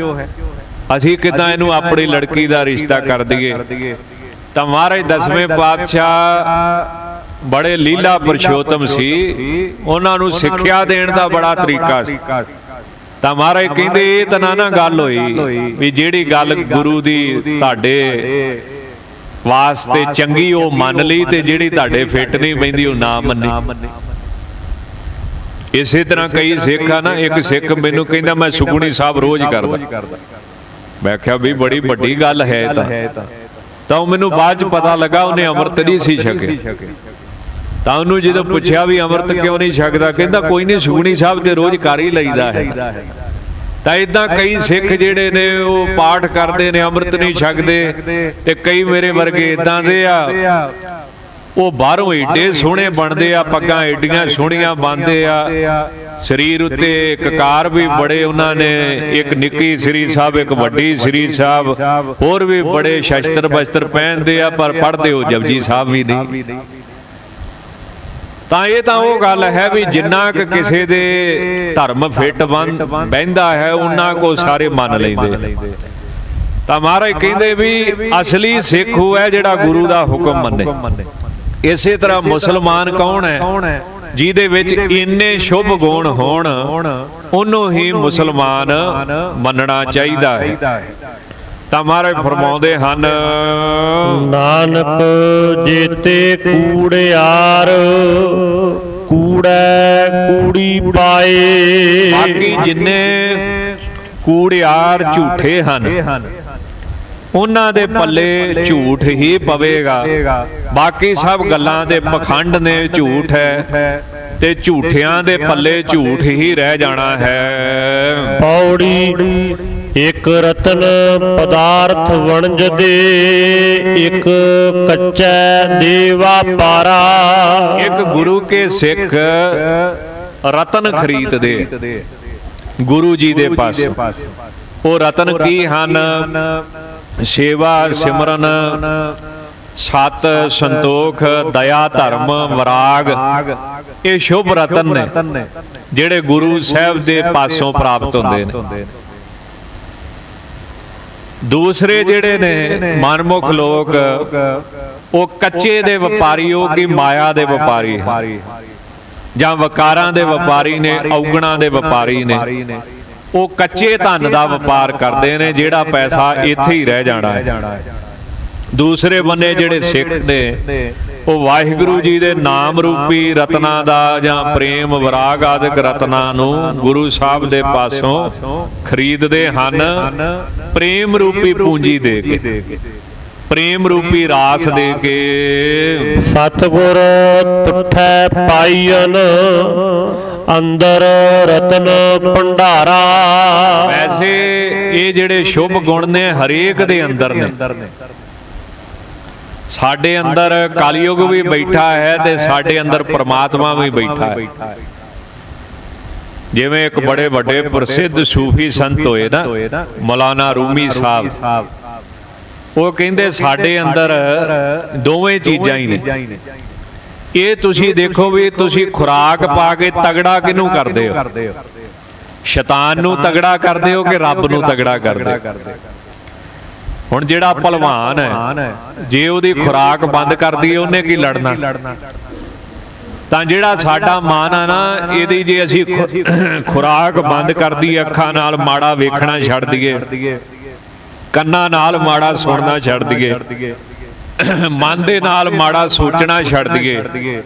ਅਸੀਂ ਕਿੱਦਾਂ ਇਹਨੂੰ ਆਪਣੀ ਲੜਕੀ ਦਾ ਰਿਸ਼ਤਾ ਕਰ ਦਈਏ। ਤਾਂ ਮਹਾਰਾਜ 10ਵੇਂ ਪਾਤਸ਼ਾਹ ਬੜੇ ਲੀਲਾ ਪੁਰਸ਼ੋਤਮ ਸੀ, ਉਹਨਾਂ ਨੂੰ ਸਿੱਖਿਆ ਦੇਣ ਦਾ ਬੜਾ ਤਰੀਕਾ ਸੀ। ਤਾਂ ਮਹਾਰਾਜ ਕਹਿੰਦੇ ਇਹ ਤਾਂ ਨਾ ਗੱਲ ਹੋਈ ਵੀ ਜਿਹੜੀ ਗੱਲ ਗੁਰੂ ਦੀ ਤੁਹਾਡੇ ਵਾਸਤੇ ਚੰਗੀ ਉਹ ਮੰਨ ਲਈ, ਤੇ ਜਿਹੜੀ ਤੁਹਾਡੇ ਫਿੱਟ ਨਹੀਂ ਪੈਂਦੀ ਉਹ ਨਾ ਮੰਨੀ। ਇਸੇ ਤਰ੍ਹਾਂ ਕਈ ਸਿੱਖ ਆ ਨਾ, ਇੱਕ ਸਿੱਖ ਮੈਨੂੰ ਕਹਿੰਦਾ ਮੈਂ ਸੁਖਮਨੀ ਸਾਹਿਬ ਰੋਜ਼ ਕਰਦਾ। ਮੈਂ ਕਿਹਾ ਵੀ ਬੜੀ ਵੱਡੀ ਗੱਲ ਹੈ ਤਾਂ ਉਹ ਮੈਨੂੰ ਬਾਅਦ ਚ ਪਤਾ ਲੱਗਾ ਉਹਨੇ ਅੰਮ੍ਰਿਤ ਨਹੀਂ ਸੀ ਛਕਿਆ। ਤਾਂ ਉਹਨੂੰ ਜਦੋਂ ਪੁੱਛਿਆ ਵੀ ਅੰਮ੍ਰਿਤ ਕਿਉਂ ਨਹੀਂ ਛਕਦਾ, ਕਹਿੰਦਾ ਕੋਈ ਨਹੀਂ ਸੁਖਮਨੀ ਸਾਹਿਬ ਤੇ ਰੋਜ਼ ਕਰ ਹੀ ਲਈਦਾ ਹੈ। ਤਾਂ ਇਦਾਂ ਕਈ ਸਿੱਖ ਜਿਹੜੇ ਨੇ ਉਹ ਪਾਠ ਕਰਦੇ ਨੇ ਅੰਮ੍ਰਿਤ ਨਹੀਂ ਛਕਦੇ। ਤੇ ਕਈ ਮੇਰੇ ਵਰਗੇ ਇਦਾਂ ਦੇ ਆ, ਉਹ ਬਾਹਰੋਂ ਏਡੇ ਸੋਹਣੇ ਬਣਦੇ ਆ, ਪੱਗਾਂ ਏਡੀਆਂ ਸੋਹਣੀਆਂ ਬੰਨਦੇ ਆ, ਸਰੀਰ ਉੱਤੇ ਕਕਾਰ ਵੀ ਬੜੇ ਉਹਨਾਂ ਨੇ, ਇੱਕ ਨਿੱਕੀ ਸ੍ਰੀ ਸਾਹਿਬ ਇੱਕ ਵੱਡੀ ਸ੍ਰੀ ਸਾਹਿਬ, ਹੋਰ ਵੀ ਬੜੇ ਸ਼ਸਤਰ ਬਸਤਰ ਪਹਿਨਦੇ ਆ, ਪਰ ਪੜ੍ਹਦੇ ਹੋ ਜਪਜੀ ਸਾਹਿਬ ਵੀ ਨਹੀਂ। ਤਾਂ ਇਹ ਤਾਂ ਉਹ ਗੱਲ ਹੈ ਵੀ ਜਿੰਨਾ ਕੁ ਕਿਸੇ ਦੇ ਧਰਮ ਫਿੱਟ ਬਹਿੰਦਾ ਹੈ ਉਹਨਾਂ ਕੋ ਸਾਰੇ ਮੰਨ ਲੈਂਦੇ। ਤਾਂ ਮਹਾਰਾਜ ਕਹਿੰਦੇ ਵੀ ਅਸਲੀ ਸਿੱਖ ਉਹ ਹੈ ਜਿਹੜਾ ਗੁਰੂ ਦਾ ਹੁਕਮ ਮੰਨੇ। ਇਸੇ ਤਰ੍ਹਾਂ ਮੁਸਲਮਾਨ ਕੌਣ ਹੈ? ਜਿਹਦੇ ਵਿੱਚ ਇੰਨੇ ਸ਼ੁਭ ਗੁਣ ਹੋਣ, ਉਹਨੂੰ ਹੀ ਮੁਸਲਮਾਨ ਮੰਨਣਾ ਚਾਹੀਦਾ ਹੈ। ਤਾਂ ਮਹਾਰਾਜ ਫਰਮਾਉਂਦੇ ਹਨ ਨਾਨਕ ਜੇਤੇ ਕੂੜਿਆਰ ਕੂੜੈ ਕੂੜੀ ਪਾਏ। ਬਾਕੀ ਜਿੰਨੇ ਕੂੜਿਆਰ ਝੂਠੇ ਹਨ ਉਹਨਾਂ ਦੇ ਪੱਲੇ ਝੂਠ ਹੀ ਪਵੇਗਾ। ਬਾਕੀ ਸਭ ਗੱਲਾਂ ਦੇ ਪਖੰਡ ਨੇ, ਝੂਠ ਹੈ, ਤੇ ਝੂਠਿਆਂ ਦੇ ਪੱਲੇ ਝੂਠ ਹੀ ਰਹਿ ਜਾਣਾ ਹੈ। ਪੌੜੀ ਇਕ ਰਤਨ ਪਦਾਰਥ ਵਣਜ ਦੇ, ਇਕ ਕੱਚੈ ਦੇ ਵਾਪਾਰਾ। ਇੱਕ ਗੁਰੂ ਕੇ ਸਿੱਖ ਰਤਨ ਖਰੀਦਦੇ ਗੁਰੂ ਜੀ ਦੇ ਪਾਸੋਂ। ਉਹ ਰਤਨ ਕੀ ਹਨ? ਸੇਵਾ, ਸਿਮਰਨ, ਸਤ, ਸੰਤੋਖ, ਦਇਆ, ਧਰਮ, ਵਿਰਾਗ। ਇਹ ਸ਼ੁਭ ਰਤਨ ਨੇ ਜਿਹੜੇ ਗੁਰੂ ਸਾਹਿਬ ਦੇ ਪਾਸੋਂ ਪ੍ਰਾਪਤ ਹੁੰਦੇ ਨੇ। ਦੂਸਰੇ ਜਿਹੜੇ ਨੇ ਮਨਮੁਖ ਲੋਕ, ਉਹ ਕੱਚੇ ਦੇ ਵਪਾਰੀ, ਉਹ ਕੀ ਮਾਇਆ ਦੇ ਵਪਾਰੀ ਹਨ, ਜਾਂ ਵਕਾਰਾਂ ਦੇ ਵਪਾਰੀ ਨੇ, ਔਗਣਾਂ ਦੇ ਵਪਾਰੀ ਨੇ। ਉਹ ਕੱਚੇ ਧਨ ਦਾ ਵਪਾਰ ਕਰਦੇ ਨੇ, ਜਿਹੜਾ ਪੈਸਾ ਇੱਥੇ ਹੀ ਰਹਿ ਜਾਣਾ ਹੈ। ਦੂਸਰੇ ਬੰਨੇ ਜਿਹੜੇ ਸਿੱਖ ਨੇ, ਉਹ ਵਾਹਿਗੁਰੂ ਜੀ ਦੇ ਨਾਮ ਰੂਪੀ ਰਤਨਾਂ ਦਾ ਜਾਂ ਪ੍ਰੇਮ, ਵਿਰਾਗ ਆਦਿਕ ਰਤਨਾਂ ਨੂੰ ਗੁਰੂ ਸਾਹਿਬ ਦੇ ਪਾਸੋਂ ਖਰੀਦਦੇ ਹਨ, ਪ੍ਰੇਮ ਰੂਪੀ ਪੂੰਜੀ ਦੇ ਕੇ, ਪ੍ਰੇਮ ਰੂਪੀ ਰਾਸ ਦੇ ਕੇ। ਸਤਿਗੁਰ ਤੁਠੈ ਪਾਈਨ, ਅੰਦਰ ਰਤਨ ਭੰਡਾਰਾ। ਵੈਸੇ ਇਹ ਜਿਹੜੇ ਸ਼ੁਭ ਗੁਣ ਨੇ ਹਰੇਕ ਦੇ ਅੰਦਰ ਨੇ। ਸਾਡੇ ਅੰਦਰ ਕਲਯੁਗ ਵੀ ਬੈਠਾ ਹੈ ਤੇ ਸਾਡੇ ਅੰਦਰ ਪ੍ਰਮਾਤਮਾ ਵੀ ਬੈਠਾ ਹੈ। ਜਿਵੇਂ ਇੱਕ ਬੜੇ ਵੱਡੇ ਪ੍ਰਸਿੱਧ ਸੂਫੀ ਸੰਤ ਹੋਏ ਨਾ, ਮੌਲਾਨਾ ਰੂਮੀ ਸਾਹਿਬ, ਉਹ ਕਹਿੰਦੇ ਸਾਡੇ ਅੰਦਰ ਦੋਵੇਂ ਚੀਜ਼ਾਂ ਹੀ ਨੇ। ਇਹ ਤੁਸੀਂ ਦੇਖੋ ਵੀ ਤੁਸੀਂ ਖੁਰਾਕ ਪਾ ਕੇ ਤਗੜਾ ਕਿਹਨੂੰ ਕਰਦੇ ਹੋ? ਸ਼ੈਤਾਨ ਨੂੰ ਤਗੜਾ ਕਰਦੇ ਹੋ ਕਿ ਰੱਬ ਨੂੰ ਤਗੜਾ ਕਰਦੇ ਹੋ? ਹੁਣ ਜਿਹੜਾ ਭਲਵਾਨ ਹੈ, ਜੇ ਉਹਦੀ ਖੁਰਾਕ ਬੰਦ ਕਰਦੀ ਹੈ, ਉਹਨੇ ਕੀ ਲੜਨਾ? ਤਾਂ ਜਿਹੜਾ ਸਾਡਾ ਮਨ ਆ ਨਾ, ਇਹਦੀ ਜੇ ਅਸੀਂ ਖੁਰਾਕ ਬੰਦ ਕਰਦੀ, ਅੱਖਾਂ ਨਾਲ ਮਾੜਾ ਵੇਖਣਾ ਛੱਡ ਦਈਏ, ਕੰਨਾਂ ਨਾਲ ਮਾੜਾ ਸੁਣਨਾ ਛੱਡ ਦਈਏ, ਮਨ ਦੇ ਨਾਲ ਮਾੜਾ ਸੋਚਣਾ ਛੱਡ ਦਈਏ,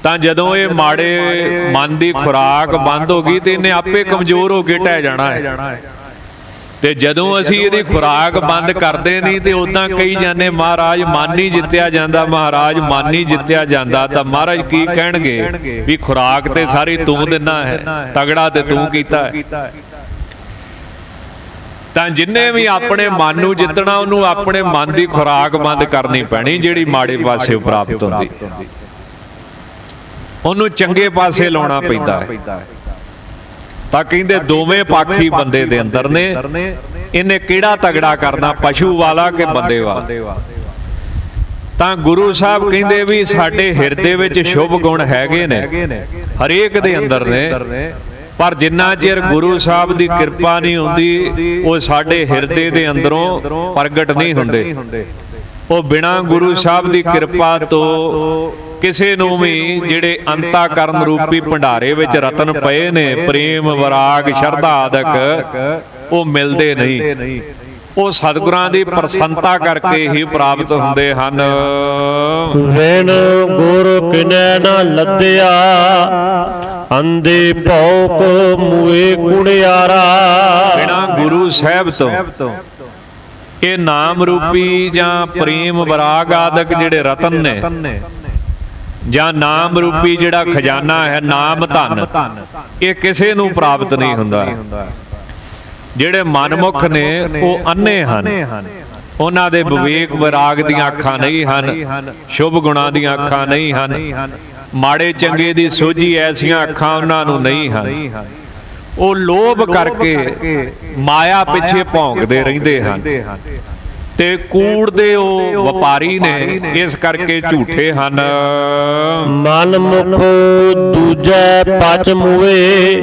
ਤਾਂ ਜਦੋਂ ਇਹ ਮਾੜੇ ਮਨ ਦੀ ਖੁਰਾਕ ਬੰਦ ਹੋ ਗਈ ਤੇ ਇਹਨੇ ਆਪੇ ਕਮਜ਼ੋਰ ਹੋ ਕੇ ਢਹਿ ਜਾਣਾ ਹੈ। ਤੇ ਜਦੋਂ ਅਸੀਂ ਇਹਦੀ ਖੁਰਾਕ ਬੰਦ ਕਰਦੇ ਨਹੀਂ ਤੇ ਉਦਾਂ ਕਹੀ ਜਾਂਦੇ ਮਹਾਰਾਜ ਮਨ ਨਹੀਂ ਜਿੱਤਿਆ ਜਾਂਦਾ, ਮਹਾਰਾਜ ਮਨ ਨਹੀਂ ਜਿੱਤਿਆ ਜਾਂਦਾ, ਤਾਂ ਮਹਾਰਾਜ ਕੀ ਕਹਿਣਗੇ ਵੀ ਖੁਰਾਕ ਤੇ ਸਾਰੀ ਤੂੰ ਦਿੰਦਾ ਹੈ, ਤਗੜਾ ਤੇ ਤੂੰ ਕੀਤਾ ਹੈ। ਤਾਂ ਜਿੰਨੇ ਵੀ ਆਪਣੇ ਮਨ ਨੂੰ ਜਿੱਤਣਾ, ਉਹਨੂੰ ਆਪਣੇ ਮਨ ਦੀ ਖੁਰਾਕ ਬੰਦ ਕਰਨੀ ਪੈਣੀ, ਜਿਹੜੀ ਮਾੜੇ ਪਾਸੇ ਪ੍ਰਾਪਤ ਹੁੰਦੀ, ਉਹਨੂੰ ਚੰਗੇ ਪਾਸੇ ਲਾਉਣਾ ਪੈਂਦਾ ਹੈ। ਤਾਂ ਕਹਿੰਦੇ ਦੋਵੇਂ ਪਾਖੀ ਬੰਦੇ ਦੇ ਅੰਦਰ ਨੇ, ਇਹਨੇ ਕਿਹੜਾ ਤਗੜਾ ਕਰਨਾ, ਪਸ਼ੂ ਵਾਲਾ ਕਿ ਬੰਦੇ ਵਾਲਾ? ਤਾਂ ਗੁਰੂ ਸਾਹਿਬ ਕਹਿੰਦੇ ਵੀ ਸਾਡੇ ਹਿਰਦੇ ਵਿੱਚ ਸ਼ੁਭ ਗੁਣ ਹੈਗੇ ਨੇ, ਹਰੇਕ ਦੇ ਅੰਦਰ ਨੇ, ਪਰ ਜਿੰਨਾ ਚਿਰ ਗੁਰੂ ਸਾਹਿਬ ਦੀ ਕਿਰਪਾ ਨਹੀਂ ਹੁੰਦੀ, ਉਹ ਸਾਡੇ ਹਿਰਦੇ ਦੇ ਅੰਦਰੋਂ ਪ੍ਰਗਟ ਨਹੀਂ ਹੁੰਦੇ। ਉਹ ਬਿਨਾਂ ਗੁਰੂ ਸਾਹਿਬ ਦੀ ਕਿਰਪਾ ਤੋਂ ਕਿਸੇ ਨੂੰ ਵੀ ਜਿਹੜੇ ਅੰਤਾਕਰਨ ਰੂਪੀ ਭੰਡਾਰੇ ਵਿੱਚ ਰਤਨ ਪਏ ਨੇ, ਪ੍ਰੇਮ, ਵਿਰਾਗ, ਸ਼ਰਧਾ ਆਦਿਕ, ਉਹ ਮਿਲਦੇ ਨਹੀਂ। ਉਹ ਸਤਿਗੁਰਾਂ ਦੀ ਪ੍ਰਸੰਨਤਾ ਕਰਕੇ ਹੀ ਪ੍ਰਾਪਤ ਹੁੰਦੇ ਹਨ। ਵੇਣ ਗੁਰ ਕਿਨੈ ਨਾ ਲੱਦਿਆ, ਅੰਧੇ ਭੌਕ ਮੂਏ ਕੁੜਿਆਰਾ। ਬਿਨਾਂ ਗੁਰੂ ਸਾਹਿਬ ਤੋਂ ਇਹ ਨਾਮ ਰੂਪੀ ਜਾਂ ਪ੍ਰੇਮ, ਵਿਰਾਗ ਆਦਿਕ ਜਿਹੜੇ ਰਤਨ ਨੇ, ਜਾਂ ਨਾਮ ਰੂਪੀ ਜਿਹੜਾ ਖਜ਼ਾਨਾ ਹੈ, ਨਾਮ ਧਨ, ਇਹ ਕਿਸੇ ਨੂੰ ਪ੍ਰਾਪਤ ਨਹੀਂ ਹੁੰਦਾ। ਜਿਹੜੇ ਮਨਮੁਖ ਨੇ ਉਹ ਅੰਨੇ ਹਨ, ਉਹਨਾਂ ਦੇ ਵਿਵੇਕ ਵਿਰਾਗ ਦੀਆਂ ਅੱਖਾਂ ਨਹੀਂ ਹਨ, ਸ਼ੁਭ ਗੁਣਾਂ ਦੀਆਂ ਅੱਖਾਂ ਨਹੀਂ ਹਨ, ਮਾੜੇ ਚੰਗੇ ਦੀ ਸੋਝੀ ਐਸੀਆਂ ਅੱਖਾਂ ਉਹਨਾਂ ਨੂੰ ਨਹੀਂ ਹਨ। ਉਹ ਲੋਭ ਕਰਕੇ ਮਾਇਆ ਪਿੱਛੇ ਭੌਂਕਦੇ ਰਹਿੰਦੇ ਹਨ ਤੇ ਕੂੜ ਦੇ ਉਹ ਵਪਾਰੀ ਨੇ, ਇਸ ਕਰਕੇ ਝੂਠੇ ਹਨ। ਮਨ ਮੁਖ ਦੂਜੈ ਪਚ ਮੁਏ,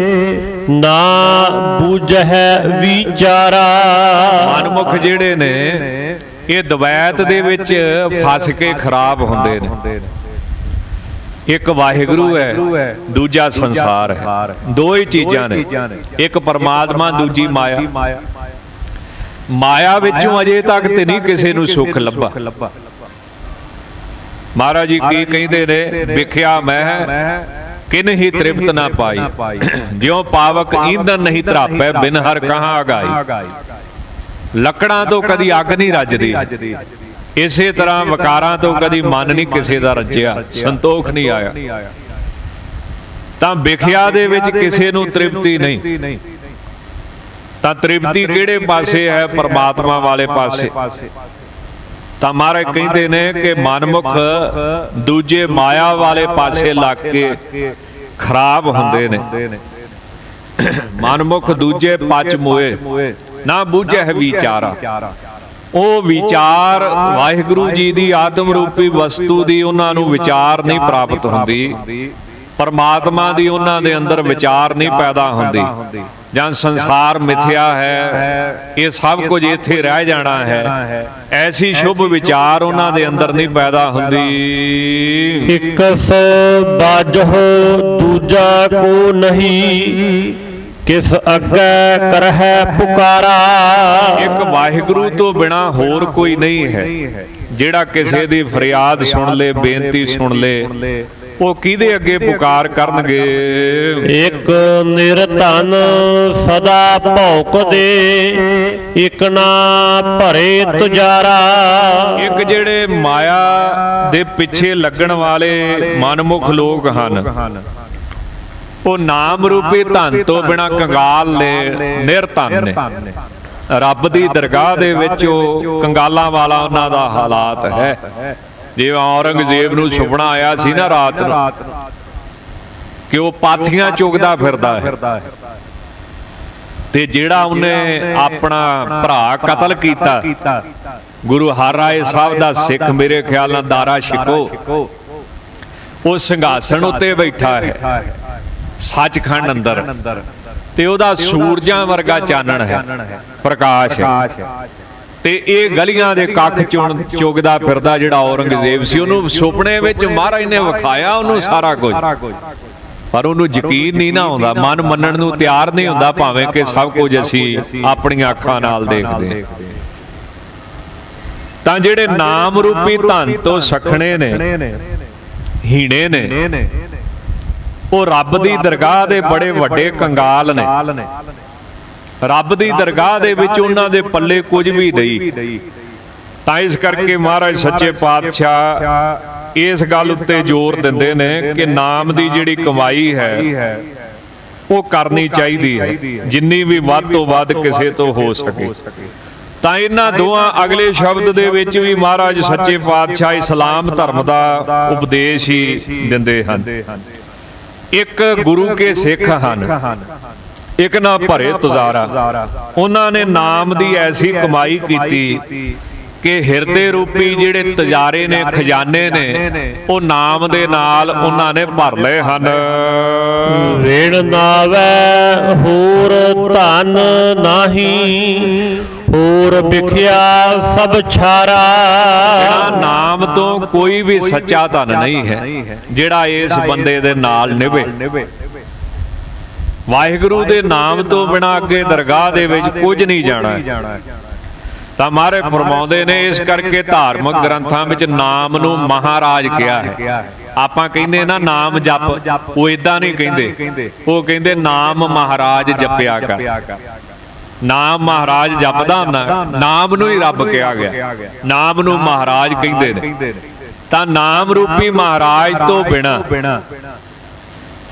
ਨਾ ਬੂਝੈ ਵਿਚਾਰਾ। ਮਨਮੁਖ ਜਿਹੜੇ ਨੇ ਇਹ ਦਵੈਤ ਦੇ ਵਿੱਚ ਫਸ ਕੇ ਖਰਾਬ ਹੁੰਦੇ ਨੇ। ਇੱਕ ਵਾਹਿਗੁਰੂ ਹੈ, ਦੂਜਾ ਸੰਸਾਰ ਹੈ, ਦੋ ਹੀ ਚੀਜ਼ਾਂ ਨੇ, ਇੱਕ ਪਰਮਾਤਮਾ, ਦੂਜੀ ਮਾਇਆ। ਮਾਇਆ ਵਿੱਚੋਂ ਅਜੇ ਤੱਕ ਤੇ ਨਹੀਂ ਕਿਸੇ ਨੂੰ ਸੁੱਖ ਲੱਭਾ। ਮਹਾਰਾਜ ਜੀ ਕੀ ਕਹਿੰਦੇ ਨੇ, ਵਿਖਿਆ ਮੈਂ ਕਿਨ ਹੀ ਤ੍ਰਿਪਤ ਨਾ ਪਾਈ, ਜਿਉ ਪਾਵਕ ਈਂਧਨ ਨਹੀਂ ਧਰਾਪੈ, ਬਿਨ ਹਰ ਕਹਾਂ ਅਗਾਈ। ਲੱਕੜਾਂ ਤੋਂ ਕਦੀ ਅੱਗ ਨਹੀਂ ਰੱਜਦੀ, ਇਸੇ ਤਰ੍ਹਾਂ ਵਿਕਾਰਾਂ ਤੋਂ ਕਦੀ ਮਨ ਨਹੀਂ ਕਿਸੇ ਦਾ ਰੱਜਿਆ, ਸੰਤੋਖ ਨਹੀਂ ਆਇਆ। ਤਾਂ ਵਿਖਿਆ ਦੇ ਵਿੱਚ ਕਿਸੇ ਨੂੰ ਤ੍ਰਿਪਤੀ ਨਹੀਂ। ਤਾਂ ਤ੍ਰਿਪਤੀ ਕਿਹੜੇ ਪਾਸੇ ਹੈ? ਪਰਮਾਤਮਾ ਵਾਲੇ ਪਾਸੇ। ਤਾਂ ਮਹਾਰਾਜ ਕਹਿੰਦੇ ਨੇ ਕਿ ਮਨਮੁਖ ਦੂਜੇ ਮਾਇਆ ਵਾਲੇ ਪਾਸੇ ਲੱਗ ਕੇ ਖਰਾਬ ਹੁੰਦੇ ਨੇ। ਮਨਮੁਖ ਦੂਜੇ ਪਚ ਮੋਏ ਨਾ ਬੂਝੈ ਵਿਚਾਰਾ। ਉਹ ਵਿਚਾਰ ਵਾਹਿਗੁਰੂ ਜੀ ਦੀ ਆਤਮ ਰੂਪੀ ਵਸਤੂ ਦੀ ਉਹਨਾਂ ਨੂੰ ਵਿਚਾਰ ਨਹੀਂ ਪ੍ਰਾਪਤ ਹੁੰਦੀ, ਪਰਮਾਤਮਾ ਦੀ ਉਹਨਾਂ ਦੇ ਅੰਦਰ ਵਿਚਾਰ ਨਹੀਂ ਪੈਦਾ ਹੁੰਦੀ। ਜਾਂ ਸੰਸਾਰ ਮਿਥਿਆ ਹੈ, ਇਹ ਸਭ ਕੁਝ ਇੱਥੇ ਰਹਿ ਜਾਣਾ ਹੈ, ਐਸੀ ਸ਼ੁਭ ਵਿਚਾਰ ਉਹਨਾਂ ਦੇ ਅੰਦਰ ਨਹੀਂ ਪੈਦਾ ਹੁੰਦੀ। ਇਕਸ ਬਾਜਹੁ ਦੂਜਾ ਕੋ ਨਹੀਂ, ਕਿਸ ਅੱਗੇ ਕਰਹਿ ਪੁਕਾਰਾ। ਇੱਕ ਵਾਹਿਗੁਰੂ ਤੋਂ ਬਿਨਾ ਹੋਰ ਕੋਈ ਨਹੀਂ ਹੈ ਜਿਹੜਾ ਕਿਸੇ ਦੀ ਫਰਿਆਦ ਸੁਣ ਲੇ, ਬੇਨਤੀ ਸੁਣ ਲੇ। ਉਹ ਕਿਹਦੇ ਅੱਗੇ ਪੁਕਾਰ ਕਰਨਗੇ? ਇਕ ਨਿਰਧਨ ਸਦਾ ਭੌਂਕਦੇ, ਇਕ ਨਾ ਭਰੇ ਤੁਜਾਰਾ। ਇੱਕ ਜਿਹੜੇ ਮਾਇਆ ਦੇ ਪਿੱਛੇ ਲੱਗਣ ਵਾਲੇ ਮਨਮੁਖ ਲੋਕ ਹਨ, ਉਹ ਨਾਮ ਰੂਪੀ ਧਨ ਤੋਂ ਬਿਨਾ ਕੰਗਾਲ ਨੇ, ਨਿਰਧਨ ਨੇ। ਰੱਬ ਦੀ ਦਰਗਾਹ ਦੇ ਵਿੱਚ ਉਹ ਕੰਗਾਲਾਂ ਵਾਲਾ ਉਹਨਾਂ ਦਾ ਹਾਲਾਤ ਹੈ। ਜਿਵੇਂ ਔਰੰਗਜ਼ੇਬ ਨੂੰ ਸੁਪਨਾ ਆਇਆ ਸੀ ਨਾ ਰਾਤ ਨੂੰ ਕਿ ਉਹ ਪਾਥੀਆਂ ਚੁਗਦਾ ਫਿਰਦਾ ਹੈ, ਤੇ ਜਿਹੜਾ ਉਹਨੇ ਆਪਣਾ ਭਰਾ ਕਤਲ ਕੀਤਾ, ਗੁਰੂ ਹਰਿਰਾਏ ਸਾਹਿਬ ਦਾ ਸਿੱਖ, ਮੇਰੇ ਖਿਆਲ ਨਾਲ ਦਾਰਾ ਸ਼ਿਕੋ, ਉਹ ਸਿੰਘਾਸਣ ਉੱਤੇ ਬੈਠਾ ਹੈ ਸੱਚਖੰਡ ਅੰਦਰ, ਤੇ ਉਹਦਾ ਸੂਰਜਾਂ ਵਰਗਾ ਚਾਨਣ ਹੈ, ਪ੍ਰਕਾਸ਼ ਹੈ। ਤੇ ਇਹ ਗਲੀਆਂ ਦੇ ਕੱਖ ਚੁਗਦਾ ਫਿਰਦਾ ਜਿਹੜਾ ਔਰੰਗਜ਼ੇਬ ਸੀ, ਉਹਨੂੰ ਸੁਪਨੇ ਵਿੱਚ ਮਹਾਰਾਜ ਨੇ ਵਿਖਾਇਆ ਉਹਨੂੰ ਸਾਰਾ ਕੁਝ, ਪਰ ਉਹਨੂੰ ਯਕੀਨ ਨਹੀਂ ਨਾ ਆਉਂਦਾ, ਮਨ ਮੰਨਣ ਨੂੰ ਤਿਆਰ ਨਹੀਂ ਹੁੰਦਾ, ਭਾਵੇਂ ਕਿ ਸਭ ਕੁਝ ਅਸੀਂ ਆਪਣੀਆਂ ਅੱਖਾਂ ਨਾਲ ਦੇਖਦੇ। ਤਾਂ ਜਿਹੜੇ ਨਾਮ ਰੂਪੀ ਧਨ ਤੋਂ ਸਖਣੇ ਨੇ, ਹੀਣੇ ਨੇ, ਉਹ ਰੱਬ ਦੀ ਦਰਗਾਹ ਦੇ ਬੜੇ ਵੱਡੇ ਕੰਗਾਲ ਨੇ। ਰੱਬ ਦੀ ਦਰਗਾਹ ਦੇ ਵਿੱਚ ਉਹਨਾਂ ਦੇ ਪੱਲੇ ਕੁਝ ਵੀ ਨਹੀਂ। ਤਾਂ ਇਸ ਕਰਕੇ ਮਹਾਰਾਜ ਸੱਚੇ ਪਾਤਸ਼ਾਹ ਇਸ ਗੱਲ ਉੱਤੇ ਜ਼ੋਰ ਦਿੰਦੇ ਨੇ ਕਿ ਨਾਮ ਦੀ ਜਿਹੜੀ ਕਮਾਈ ਹੈ ਉਹ ਕਰਨੀ ਚਾਹੀਦੀ ਹੈ, ਜਿੰਨੀ ਵੀ ਵੱਧ ਤੋਂ ਵੱਧ ਕਿਸੇ ਤੋਂ ਹੋ ਸਕੇ। ਤਾਂ ਇਹਨਾਂ ਦੋਹਾਂ ਅਗਲੇ ਸ਼ਬਦ ਦੇ ਵਿੱਚ ਵੀ ਮਹਾਰਾਜ ਸੱਚੇ ਪਾਤਸ਼ਾਹ ਇਸਲਾਮ ਧਰਮ ਦਾ ਉਪਦੇਸ਼ ਹੀ ਦਿੰਦੇ ਹਨ। ਇੱਕ ਗੁਰੂ ਕੇ ਸਿੱਖ ਹਨ, ਇੱਕ ਨਾ ਭਰੇ ਤੁਜ਼ਾਰਾ। ਉਹਨਾਂ ਨੇ ਨਾਮ ਦੀ ਐਸੀ ਕਮਾਈ ਕੀਤੀ ਕਿ ਹਿਰਦੇ ਰੂਪੀ ਜਿਹੜੇ ਤੁਜ਼ਾਰੇ ਨੇ, ਖਜ਼ਾਨੇ ਨੇ, ਉਹ ਨਾਮ ਦੇ ਨਾਲ ਉਹਨਾਂ ਨੇ ਭਰ ਲਏ ਹਨ। ਵੇਣ ਨਾਵੈ ਹੋਰ ਧਨ ਨਾਹੀ, ਹੋਰ ਵਿਖਿਆ ਸਭ ਛਾਰਾ। ਨਾਮ ਤੋਂ ਕੋਈ ਵੀ ਸੱਚਾ ਧਨ ਨਹੀਂ ਹੈ ਜਿਹੜਾ ਇਸ ਬੰਦੇ ਦੇ ਨਾਲ ਨਿਭੇ। ਵਾਹਿਗੁਰੂ ਦੇ ਨਾਮ ਤੋਂ ਬਿਨਾਂ ਅੱਗੇ ਦਰਗਾਹ ਦੇ ਵਿੱਚ ਕੁਝ ਨਹੀਂ ਜਾਣਾ। ਤਾਂ ਮਹਾਰਾਜ ਫਰਮਾਉਂਦੇ ਨੇ, ਇਸ ਕਰਕੇ ਧਾਰਮਿਕ ਗ੍ਰੰਥਾਂ ਵਿੱਚ ਨਾਮ ਨੂੰ ਮਹਾਰਾਜ ਕਿਹਾ ਹੈ। ਆਪਾਂ ਕਹਿੰਦੇ ਨਾ ਨਾਮ ਜਪ, ਉਹ ਇਦਾਂ ਨਹੀਂ ਕਹਿੰਦੇ, ਉਹ ਕਹਿੰਦੇ ਨਾਮ ਮਹਾਰਾਜ ਜਪਿਆ ਕਰ। ਨਾਮ ਮਹਾਰਾਜ ਜਪਦਾ ਹੁੰਦਾ, ਨਾਮ ਨੂੰ ਹੀ ਰੱਬ ਕਿਹਾ ਗਿਆ, ਨਾਮ ਨੂੰ ਮਹਾਰਾਜ ਕਹਿੰਦੇ ਨੇ। ਤਾਂ ਨਾਮ ਰੂਪੀ ਮਹਾਰਾਜ ਤੋਂ ਬਿਨਾਂ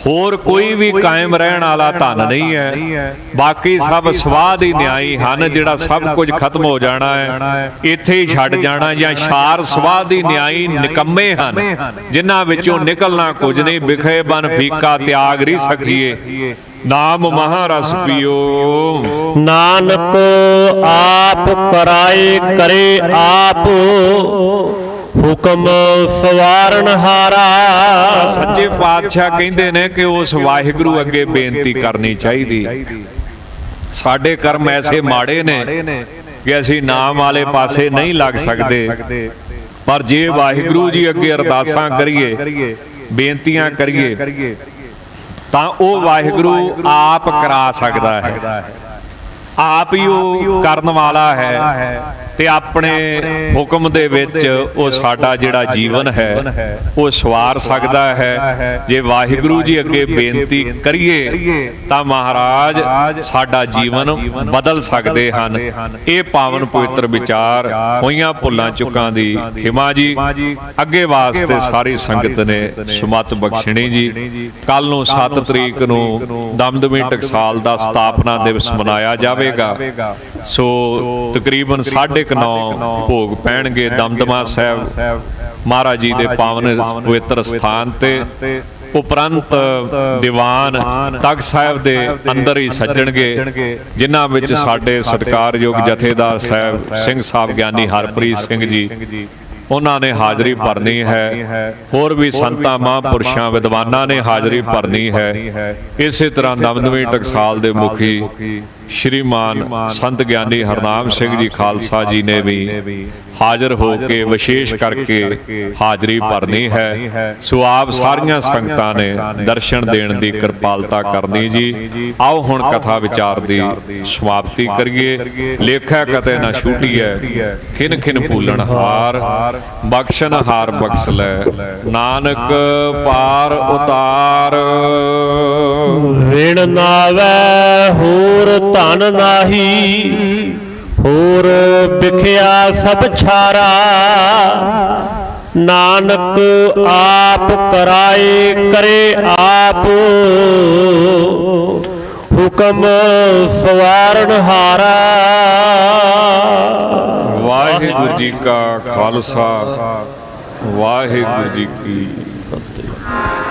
ਹੋਰ ਕੋਈ ਵੀ ਕਾਇਮ ਰਹਿਣ ਵਾਲਾ ਧਨ ਨਹੀਂ ਹੈ। ਬਾਕੀ ਸਭ ਸਵਾਹ ਦੀ ਨਿਆਈ ਹਨ, ਜਿਹੜਾ ਸਭ ਕੁਝ ਖਤਮ ਹੋ ਜਾਣਾ ਹੈ, ਇੱਥੇ ਹੀ ਛੱਡ ਜਾਣਾ। ਜਾਂ ਸ਼ਾਰ ਸਵਾਹ ਦੀ ਨਿਆਈ ਨਿਕੰਮੇ ਹਨ, ਜਿਨ੍ਹਾਂ ਵਿੱਚੋਂ ਨਿਕਲਣਾ ਕੁਝ ਨਹੀਂ। ਵਿਖੇ ਬਨ ਫੀਕਾ ਤਿਆਗ ਰੀ ਸਕੀਏ, ਨਾਮ ਮਹਾਰਸ ਪੀਓ। ਨਾਨਕ ਆਪ ਕਰਾਏ ਕਰੇ ਆਪ, ਹੁਕਮ ਸਵਾਰਨ ਹਾਰਾ। ਸੱਚੇ ਪਾਤਸ਼ਾਹ ਕਹਿੰਦੇ ਨੇ ਕਿ ਉਸ ਵਾਹਿਗੁਰੂ ਅੱਗੇ ਬੇਨਤੀ ਕਰਨੀ ਚਾਹੀਦੀ। ਸਾਡੇ ਕਰਮ ਐਸੇ ਮਾੜੇ ਨੇ ਕਿ ਅਸੀਂ ਨਾਮ ਵਾਲੇ ਪਾਸੇ ਨਹੀਂ ਲੱਗ ਸਕਦੇ, ਪਰ ਜੇ ਵਾਹਿਗੁਰੂ ਜੀ ਅੱਗੇ ਅਰਦਾਸਾਂ ਕਰੀਏ, ਬੇਨਤੀਆਂ ਕਰੀਏ, ਤਾਂ ਉਹ ਵਾਹਿਗੁਰੂ ਆਪ ਕਰਾ ਸਕਦਾ ਹੈ, ਆਪ ਹੀ ਉਹ ਕਰਨ ਵਾਲਾ ਹੈ। ਤੇ ਆਪਣੇ ਹੁਕਮ ਦੇ ਵਿੱਚ ਉਹ ਸਾਡਾ ਜਿਹੜਾ ਜੀਵਨ ਹੈ ਉਹ ਸਵਾਰ ਸਕਦਾ ਹੈ। ਜੇ ਵਾਹਿਗੁਰੂ ਜੀ ਅੱਗੇ ਬੇਨਤੀ ਕਰੀਏ ਤਾਂ ਮਹਾਰਾਜ ਸਾਡਾ ਜੀਵਨ ਬਦਲ ਸਕਦੇ ਹਨ। ਇਹ ਪਾਵਨ ਪਵਿੱਤਰ ਵਿਚਾਰ ਹੋਈਆਂ ਭੁੱਲਾਂ ਚੁੱਕਾਂ ਦੀ ਖਿਮਾ ਜੀ। ਅੱਗੇ ਵਾਸਤੇ ਸਾਰੀ ਸੰਗਤ ਨੇ ਸੁਮਤ ਬਖਸ਼ਣੀ ਜੀ। ਕੱਲ ਨੂੰ 7 ਤਰੀਕ ਨੂੰ ਦਮਦਮੀ ਟਕਸਾਲ ਦਾ ਸਥਾਪਨਾ ਦਿਵਸ ਮਨਾਇਆ ਜਾਵੇ। ਜਾਵੇਗਾ। ਸੋ ਤਕਰੀਬਨ 9:30 ਭੋਗ ਪੈਣਗੇ ਦਮਦਮਾ ਸਾਹਿਬ ਮਹਾਰਾਜ ਜੀ ਦੇ ਪਾਵਨ ਪਵਿੱਤਰ ਸਥਾਨ ਤੇ। ਉਪਰੰਤ ਦੀਵਾਨ ਤਖਤ ਸਾਹਿਬ ਦੇ ਅੰਦਰ ਹੀ ਸੱਜਣਗੇ, ਜਿਨ੍ਹਾਂ ਵਿੱਚ ਸਾਡੇ ਸਤਿਕਾਰਯੋਗ ਜਥੇਦਾਰ ਸਾਹਿਬ ਸਿੰਘ ਸਾਹਿਬ ਗਿਆਨੀ ਹਰਪ੍ਰੀਤ ਸਿੰਘ ਜੀ, ਉਹਨਾਂ ਨੇ ਹਾਜ਼ਰੀ ਭਰਨੀ ਹੈ। ਹੋਰ ਵੀ ਸੰਤਾਂ ਮਹਾਂਪੁਰਸ਼ਾਂ ਵਿਦਵਾਨਾਂ ਨੇ ਹਾਜ਼ਰੀ ਭਰਨੀ ਹੈ। ਇਸੇ ਤਰ੍ਹਾਂ ਦਮਦਮੀ ਟਕਸਾਲ ਦੇ ਮੁਖੀ ਸ਼੍ਰੀਮਾਨ ਸੰਤ ਗਿਆਨੀ ਹਰਨਾਮ ਸਿੰਘ ਜੀ ਖਾਲਸਾ ਜੀ ਨੇ ਵੀ ਹਾਜ਼ਰ ਹੋ ਕੇ ਵਿਸ਼ੇਸ਼ ਕਰਕੇ ਹਾਜ਼ਰੀ ਭਰਨੀ ਹੈ। ਸੋ ਆਪ ਸਾਰੀਆਂ ਸੰਗਤਾਂ ਨੇ ਦਰਸ਼ਨ ਦੇਣ ਦੀ ਕਿਰਪਾਲਤਾ ਕਰਨੀ ਜੀ। ਆਓ ਹੁਣ ਕਥਾ ਵਿਚਾਰ ਦੀ ਸਮਾਪਤੀ ਕਰੀਏ। ਲੇਖਾ ਕਤੇ ਨਾ ਛੂਟੀਐ, ਖਿਨ ਖਿਨ ਭੂਲਣ ਹਾਰ, ਬਖਸ਼ਣ ਹਾਰ ਬਖਸ਼ ਲੈ, ਨਾਨਕ ਪਾਰ ਉਤਾਰ। ਵਿਣ ਨਾਵੈ ਹੋਰ ਧਨ ਨਾਹੀ, ਹੋਰ ਵਿਖਿਆ ਸਭ ਛਾਰਾ, ਨਾਨਕ ਆਪ ਕਰਾਏ ਕਰੇ ਆਪ, ਹੁਕਮ ਸਵਾਰਨ ਹਾਰਾ। ਵਾਹਿਗੁਰੂ ਜੀ ਕਾ ਖਾਲਸਾ, ਵਾਹਿਗੁਰੂ ਜੀ ਕੀ ਫਤਿਹ।